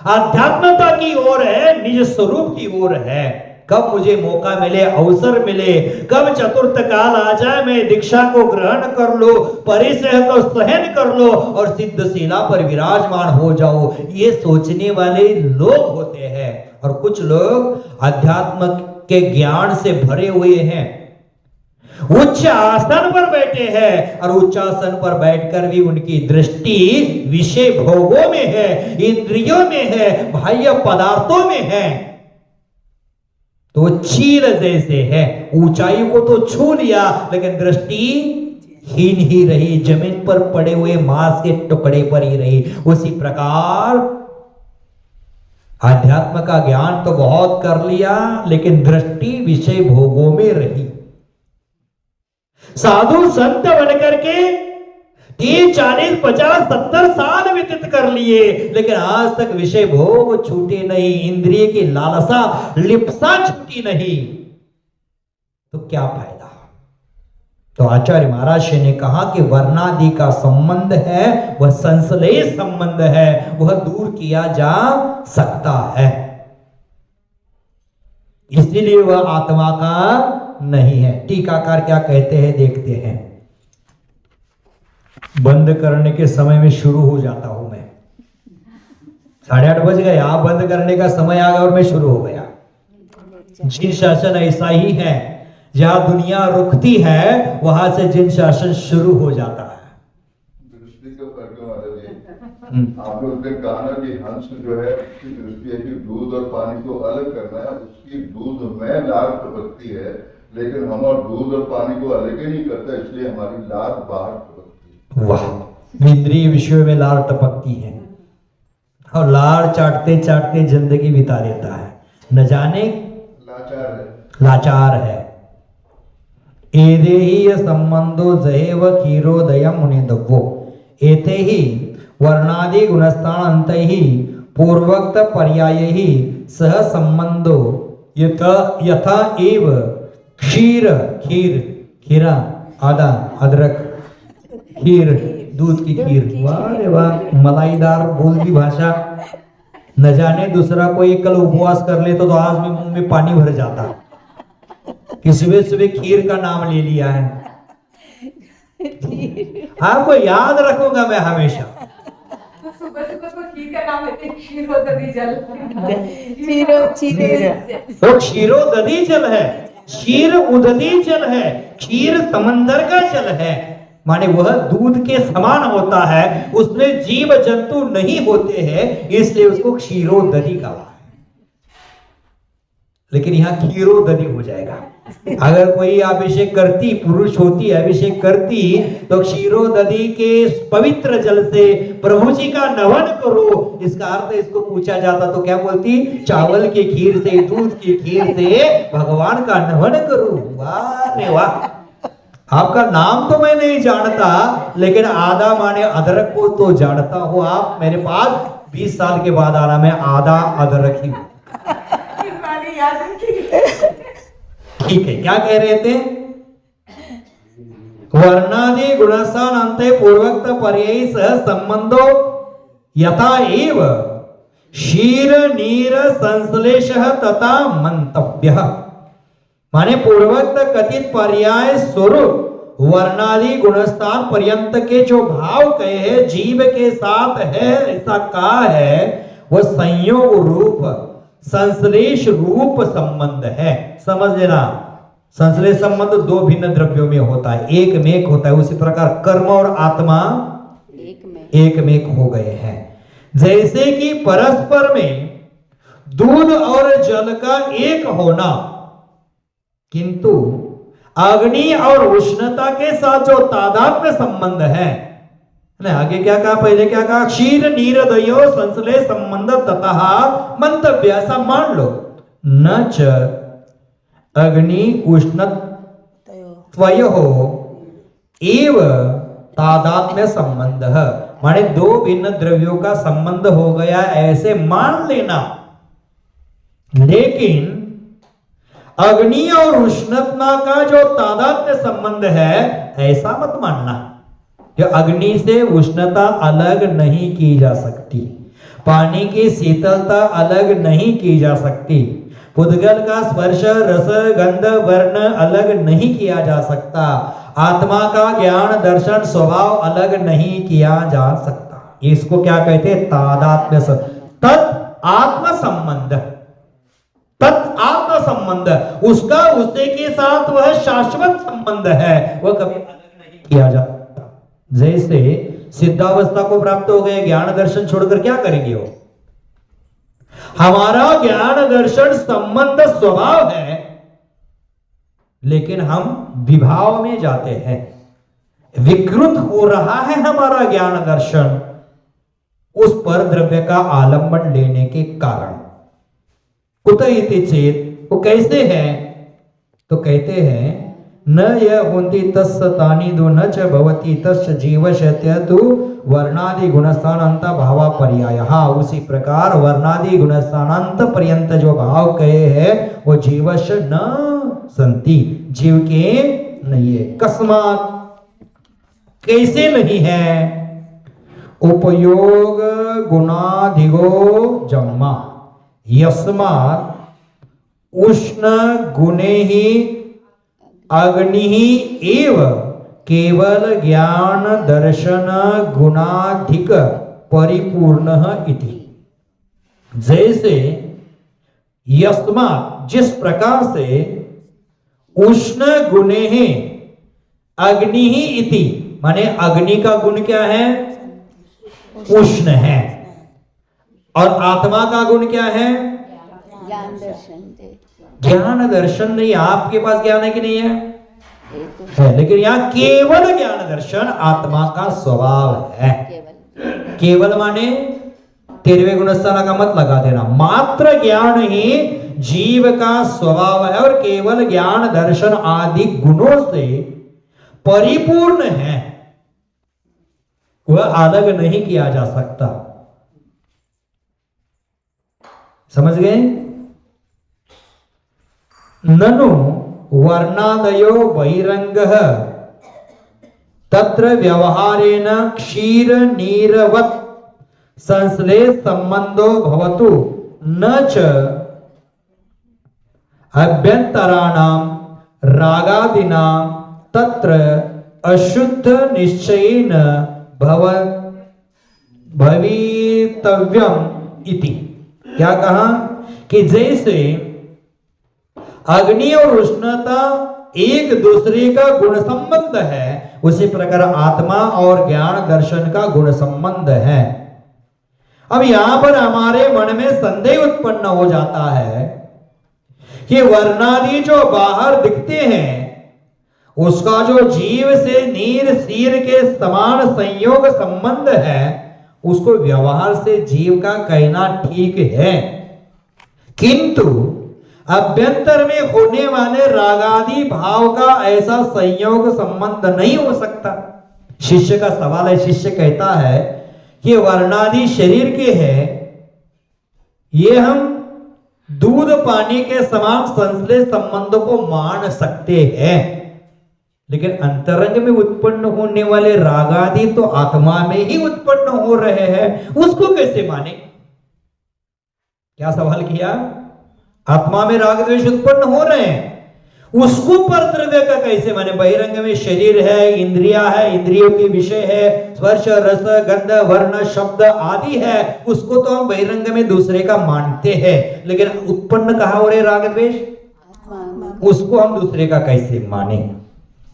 आध्यात्मता की ओर है, निज स्वरूप की ओर है। कब मुझे मौका मिले, अवसर मिले, कब चतुर्थ काल आ जाए, मैं दीक्षा को ग्रहण कर लो, परिसह को सहन कर लो और सिद्धशीला पर विराजमान हो जाओ, ये सोचने वाले लोग होते हैं। और कुछ लोग अध्यात्म के ज्ञान से भरे हुए हैं, उच्च आसन पर बैठे हैं, और उच्च आसन पर बैठकर भी उनकी दृष्टि विषय भोगों में है, इंद्रियों में है, बाह्य पदार्थों में है। तो चील जैसे है, ऊंचाई को तो छू लिया लेकिन दृष्टि हीन ही रही, जमीन पर पड़े हुए मांस के टुकड़े पर ही रही। उसी प्रकार आध्यात्म का ज्ञान तो बहुत कर लिया, लेकिन दृष्टि विषय भोगों में रही। साधु संत बनकर के 30, 40, 50, 70 साल व्यतीत कर लिए, लेकिन आज तक विषय भोग छूटे नहीं, इंद्रिय की लालसा लिप्सा छूटी नहीं, तो क्या फायदा? तो आचार्य महाराज ने कहा कि वर्णादि का संबंध है, वह संश्लेष संबंध है, वह दूर किया जा सकता है, इसीलिए वह आत्मा का नहीं है। टीकाकार क्या कहते हैं देखते हैं। बंद करने के समय में शुरू हो जाता हूं मैं, 8:30 बज गए, आप बंद करने का समय आ गया और मैं शुरू हो गया। जिन शासन ऐसा ही है, जहां दुनिया रुकती है वहां से जिन शासन शुरू हो जाता है। दृष्टि का फर्क है महाराज जी। आप लोग ने कहा ना कि हंस जो है उसकी दृष्टि है कि दूध और पानी को अलग करना है, उसकी दूध में लार टपकती है, लेकिन हम और दूध और पानी को अलग ही नहीं करता, इसलिए हमारी लार बाहर टपकती है। वाह, इंद्रिय विषयों में लार टपकती है और लार चाटते चाटते जिंदगी बिता देता है, न जाने लाचार है। एदे ही संबंधो जैव क्षीरोदयम मुनिदव्वो, एते ही वर्णादि गुणस्थान अंत ही पूर्वोक्त पर्याय ही सह संबंधो यथा एव क्षीर खीरा आदा अदरक खीर दूध की खीर। वाह रे वाह, मलाईदार बोल दी भाषा। न जाने दूसरा कोई कल उपवास कर ले तो आज में मुंह में पानी भर जाता कि सुबह सुबह खीर का नाम ले लिया है। आपको याद रखूंगा मैं हमेशा। सुबह सुबह तो खीर का नाम लेते हैं, क्षीरोदधी जल। तो क्षीरोदधी जल है, क्षीर उदधी जल है, क्षीर समंदर का जल है, माने वह दूध के समान होता है, उसमें जीव जंतु नहीं होते हैं, इसलिए उसको क्षीरोदधी कहा है। लेकिन यहां क्षीरोदधी हो जाएगा। अगर कोई अभिषेक करती, पुरुष होती अभिषेक करती, तो क्षीरोदधी के पवित्र जल से प्रभु जी का नमन करो, इसका अर्थ इसको पूछा जाता तो क्या बोलती? चावल की खीर से, दूध की खीर से भगवान का नमन करो। वाह रे वाह, आपका नाम तो मैं नहीं जानता, लेकिन आधा माने अदरक को तो जानता हूं। आप मेरे पास 20 साल के बाद आना, मैं आधा अदरक ही। ठीक है, क्या कह रहे थे? वर्णादि गुणस्थान अंते पूर्वोक्त पर्याय सह संबंधो यथा एव क्षीर नीर संश्लेषः तथा मंतव्यः, माने पूर्वोक्त कथित पर्याय स्वरूप वर्णादि गुणस्थान पर्यंत के जो भाव कहे हैं जीव के साथ है, ऐसा कहा है, वह संयोग रूप संश्लेष रूप संबंध है। समझ लेना, संश्लेष संबंध दो भिन्न द्रव्यों में होता है, एक में एक होता है। उसी प्रकार कर्म और आत्मा एक में एक हो गए हैं। जैसे कि परस्पर में दूध और जल का एक होना, किंतु अग्नि और उष्णता के साथ जो तादात्म्य संबंध है, आगे क्या कहा, पहले क्या कहा, क्षीर नीर दयो संश्लेष संबंध ततः मंतव्य। ऐसा मान लो, न च अग्नि उष्ण त्वयोः एव तादात्म्य संबंध, माने दो भिन्न द्रव्यों का संबंध हो गया ऐसे मान लेना। लेकिन अग्नि और उष्णता का जो तादात्म्य संबंध है ऐसा मत मानना। जो अग्नि से उष्णता अलग नहीं की जा सकती, पानी की शीतलता अलग नहीं की जा सकती, पुद्गल का स्पर्श रस गंध वर्ण अलग नहीं किया जा सकता, आत्मा का ज्ञान दर्शन स्वभाव अलग नहीं किया जा सकता। इसको क्या कहते हैं, तादात्म्य तत् आत्म संबंध। तत् आत्म संबंध, उसका उसे के साथ वह शाश्वत संबंध है, वह कभी अलग नहीं किया जाता। जैसे सिद्धावस्था को प्राप्त हो गए, ज्ञान दर्शन छोड़कर क्या करेंगे वो? हमारा ज्ञान दर्शन संबंध स्वभाव है, लेकिन हम विभाव में जाते हैं, विकृत हो रहा है हमारा ज्ञान दर्शन उस पर द्रव्य का आलंबन लेने के कारण। कुत इति चेत, वो कैसे है? तो कहते हैं न यह होती तस्य तानि दो न च भवति तस्य जीवशत्य तु वर्णादि गुणस्थानांत भावा पर्याय। उसी प्रकार वर्णादि गुणस्थानांत पर्यंत जो भाव कहे हैं वो जीवश न संति, जीव के नहीं है। कस्मात्, कैसे नहीं है? उपयोग गुणाधिगो जन्मा यस्मात् उष्ण गुणे ही अग्नि एव केवल ज्ञान दर्शन गुणाधिक परिपूर्ण इति। जैसे यस्मात्, जिस प्रकार से उष्ण गुणे ही अग्नि ही इति, माने अग्नि का गुण क्या है? उष्ण है। और आत्मा का गुण क्या है? ज्ञान दर्शन दे। ज्ञान दर्शन नहीं, आपके पास ज्ञान है कि नहीं है? है, लेकिन यहाँ केवल ज्ञान दर्शन आत्मा का स्वभाव है। केवल माने 13वें गुणस्थान का मत लगा देना, मात्र ज्ञान ही जीव का स्वभाव है और केवल ज्ञान दर्शन आदि गुणों से परिपूर्ण है, वह अलग नहीं किया जा सकता। समझ गए? ननु वर्णादयो बहिरंगः तत्र व्यवहारेण क्षीर नीरवत् संश्लेष संबंधो भवतु न च अभ्यंतराणां रागादिनां तत्र अशुद्ध निश्चयेन भवितव्यम इति। क्या कहा कि जैसे अग्नि और उष्णता एक दूसरे का गुण संबंध है, उसी प्रकार आत्मा और ज्ञान दर्शन का गुण संबंध है। अब यहां पर हमारे मन में संदेह उत्पन्न हो जाता है कि वर्णादि जो बाहर दिखते हैं उसका जो जीव से नीर सीर के समान संयोग संबंध है, उसको व्यवहार से जीव का कहना ठीक है, किंतु अभ्यंतर में होने वाले रागादि भाव का ऐसा संयोग संबंध नहीं हो सकता। शिष्य का सवाल है, शिष्य कहता है कि वर्णादि शरीर के हैं, ये हम दूध पानी के समान संश्लेष संबंधों को मान सकते हैं, लेकिन अंतरंग में उत्पन्न होने वाले रागादि तो आत्मा में ही उत्पन्न हो रहे हैं, उसको कैसे माने? क्या सवाल किया? आत्मा में राग द्वेष उत्पन्न हो रहे हैं, उसको पर द्रव्य का कैसे माने? बहिरंग में शरीर है, इंद्रिया है, इंद्रियों के विषय है, स्पर्श रस गंध वर्ण शब्द आदि है, उसको तो हम बहिरंग में दूसरे का मानते हैं, लेकिन उत्पन्न कहा हो रहे राग द्वेष, उसको हम दूसरे का कैसे माने?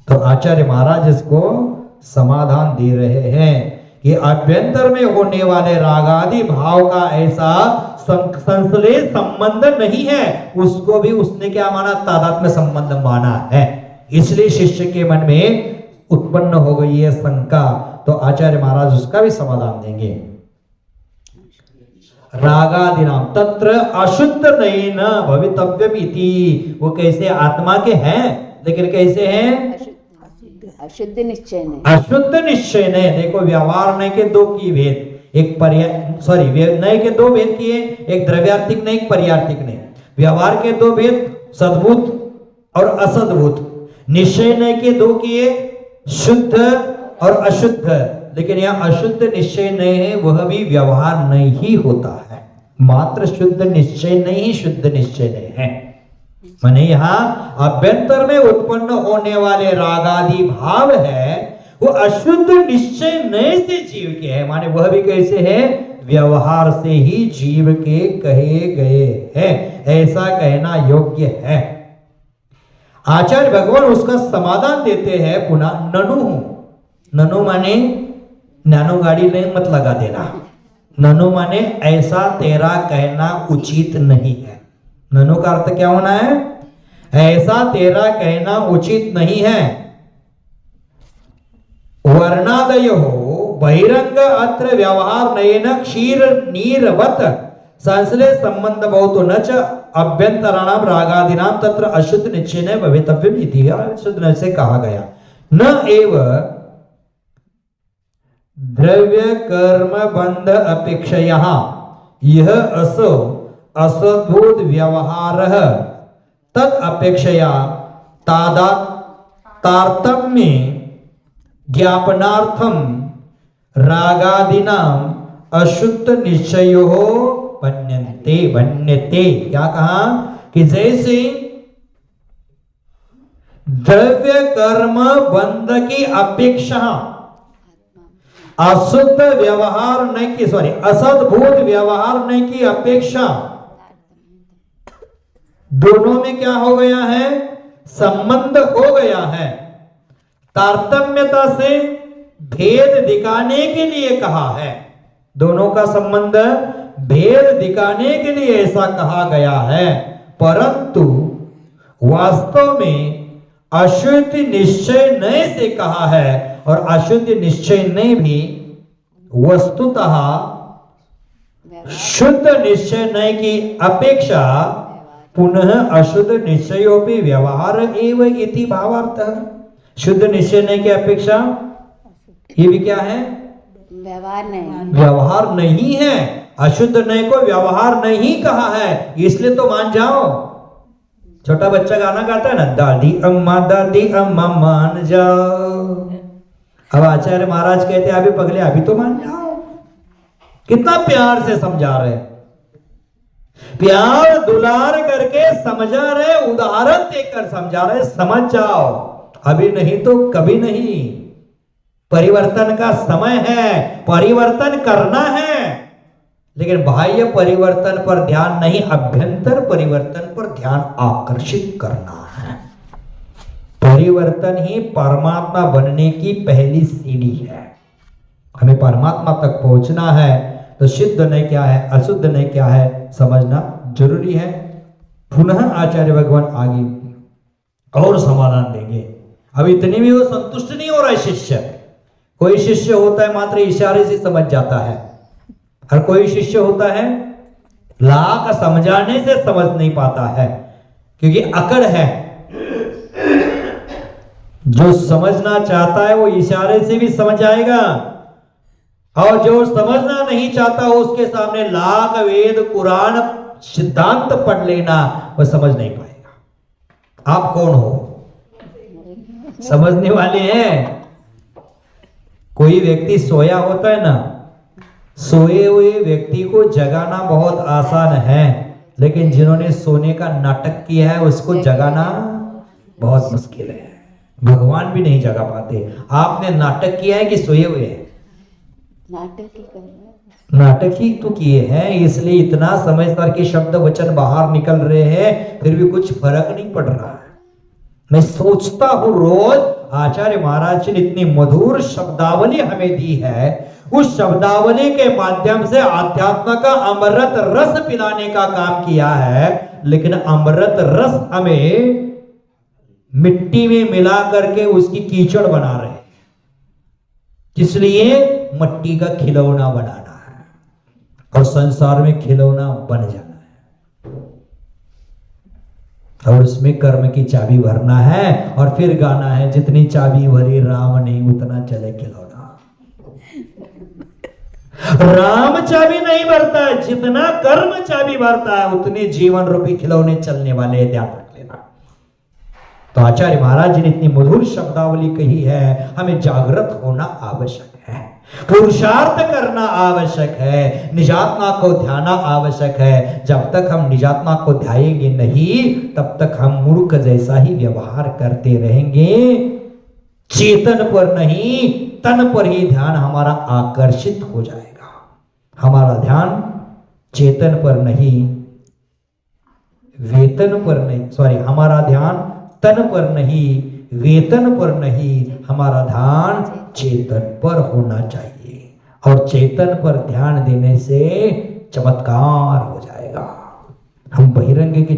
तो आचार्य महाराज इसको समाधान दे रहे हैं कि अभ्यंतर में होने वाले रागादि भाव का ऐसा संश्लेष संबंध नहीं है, उसको भी उसने क्या माना? तादात्म्य संबंध माना है। इसलिए शिष्य के मन में उत्पन्न हो गई है शंका। तो आचार्य महाराज उसका भी समाधान देंगे। रागादिनाम तत्र अशुद्ध नहीं न भवितव्यमिति, वो कैसे आत्मा के हैं लेकिन कैसे हैं? अशुद्ध निश्चय नहीं, अशुद्ध निश्चय नहीं। देखो व्यवहार नहीं के दो की भेद, एक नय के दो भेद किए, एक द्रव्यार्थिक नहीं, एक पर्यार्थिक नहीं। व्यवहार के दो भेद, सद्भूत और असद्भूत। निश्चय नय के दो किए, शुद्ध और अशुद्ध। लेकिन यहाँ अशुद्ध निश्चय नहीं है, वह भी व्यवहार नहीं ही होता है। मात्र शुद्ध निश्चय नहीं, शुद्ध निश्चय नहीं है। माने यहाँ अभ्यंतर में उत्पन्न होने वाले रागादि भाव है, वो अशुद्ध निश्चय नए से जीव के है। माने वह भी कैसे है? व्यवहार से ही जीव के कहे गए हैं, ऐसा कहना योग्य है। आचार्य भगवान उसका समाधान देते हैं पुनः ननु। ननु माने नैनो गाड़ी में मत लगा देना। ननु माने ऐसा तेरा कहना उचित नहीं है। ननु का अर्थ क्या होना है? ऐसा तेरा कहना उचित नहीं है। वर्णादय हो बहिरंग अत्र व्यवहार नयन क्षीर नीरवत संश्लेष संबंध बहुत न च अभ्यंतराणाम रागादिनाम तत्र अशुद्ध निश्चय न भवितव्यम इति। अशुद्ध निश्चय कहा गया न एव द्रव्य कर्म बंध अपेक्षया यह असो असद्भूत व्यवहार तद अपेक्षया तारतम्य ज्ञापनार्थम रागादिनाम अशुद्ध निश्चयो बन्यते। क्या कहा कि जैसे द्रव्य कर्म बंध की अपेक्षा अशुद्ध व्यवहार नहीं की असद्भूत व्यवहार नहीं की अपेक्षा दोनों में क्या हो गया है? संबंध हो गया है। तारतम्यता से भेद दिखाने के लिए कहा है। दोनों का संबंध भेद दिखाने के लिए ऐसा कहा गया है, परंतु वास्तव में अशुद्ध निश्चय नय से कहा है, और अशुद्ध निश्चय नय भी वस्तुतः शुद्ध निश्चय नय की अपेक्षा पुनः अशुद्ध निश्चयोपि व्यवहार एव इति भावार्थ। शुद्ध निश्चय नय की अपेक्षा ये भी क्या है? व्यवहार नहीं है। अशुद्ध नय को व्यवहार नहीं कहा है, इसलिए तो मान जाओ। छोटा बच्चा गाना गाता है ना, दादी अम्मा मान जाओ। अब आचार्य महाराज कहते हैं अभी पगले अभी तो मान जाओ। कितना प्यार से समझा रहे, प्यार दुलार करके समझा रहे, उदाहरण देकर समझा रहे। समझ जाओ, अभी नहीं तो कभी नहीं। परिवर्तन का समय है, परिवर्तन करना है, लेकिन बाह्य परिवर्तन पर ध्यान नहीं, अभ्यंतर परिवर्तन पर ध्यान आकर्षित करना है। परिवर्तन ही परमात्मा बनने की पहली सीढ़ी है। हमें परमात्मा तक पहुंचना है तो शुद्ध नहीं क्या है, अशुद्ध नहीं क्या है, समझना जरूरी है। पुनः आचार्य भगवान आगे और समाधान देंगे। अब इतनी भी वो संतुष्ट नहीं हो रहा है शिष्य। कोई शिष्य होता है मात्र इशारे से समझ जाता है, और कोई शिष्य होता है लाख समझाने से समझ नहीं पाता है, क्योंकि अकड़ है। जो समझना चाहता है वो इशारे से भी समझ जाएगा, और जो समझना नहीं चाहता उसके सामने लाख वेद कुरान सिद्धांत पढ़ लेना, वह समझ नहीं पाएगा। आप कौन हो? समझने वाले हैं। कोई व्यक्ति सोया होता है ना, सोए हुए व्यक्ति को जगाना बहुत आसान है, लेकिन जिन्होंने सोने का नाटक किया है उसको जगाना बहुत मुश्किल है, भगवान भी नहीं जगा पाते। आपने नाटक किया है कि सोए हुए हैं? नाटक ही कर रहे हैं। नाटक ही तो किए हैं, इसलिए इतना समझदार के शब्द वचन बाहर निकल रहे हैं, फिर भी कुछ फर्क नहीं पड़ रहा है। मैं सोचता हूं रोज आचार्य महाराज ने इतनी मधुर शब्दावली हमें दी है, उस शब्दावली के माध्यम से आध्यात्म का अमृत रस पिलाने का काम किया है, लेकिन अमृत रस हमें मिट्टी में मिला करके उसकी कीचड़ बना रहे हैं। इसलिए मिट्टी का खिलौना बनाना है और संसार में खिलौना बन जाना है, और उसमें कर्म की चाबी भरना है और फिर गाना है, जितनी चाबी भरी राम नहीं उतना चले खिलौना। राम चाबी नहीं भरता है, जितना कर्म चाबी भरता है उतने जीवन रूपी खिलौने चलने वाले हैं, ध्यान रख लेना। तो आचार्य महाराज जी ने इतनी मधुर शब्दावली कही है, हमें जागृत होना आवश्यक है, पुरुषार्थ करना आवश्यक है, निजात्मा को ध्याना आवश्यक है। जब तक हम निजात्मा को ध्याएंगे नहीं, तब तक हम मूर्ख जैसा ही व्यवहार करते रहेंगे। चेतन पर नहीं, तन पर ही ध्यान हमारा आकर्षित हो जाएगा। हमारा ध्यान चेतन पर नहीं, वेतन पर नहीं, सॉरी, हमारा ध्यान तन पर नहीं, वेतन पर नहीं, हमारा ध्यान चेतन पर होना चाहिए। और चेतन पर ध्यान देने से चमत्कार हो जाएगा। हम बहिरंग के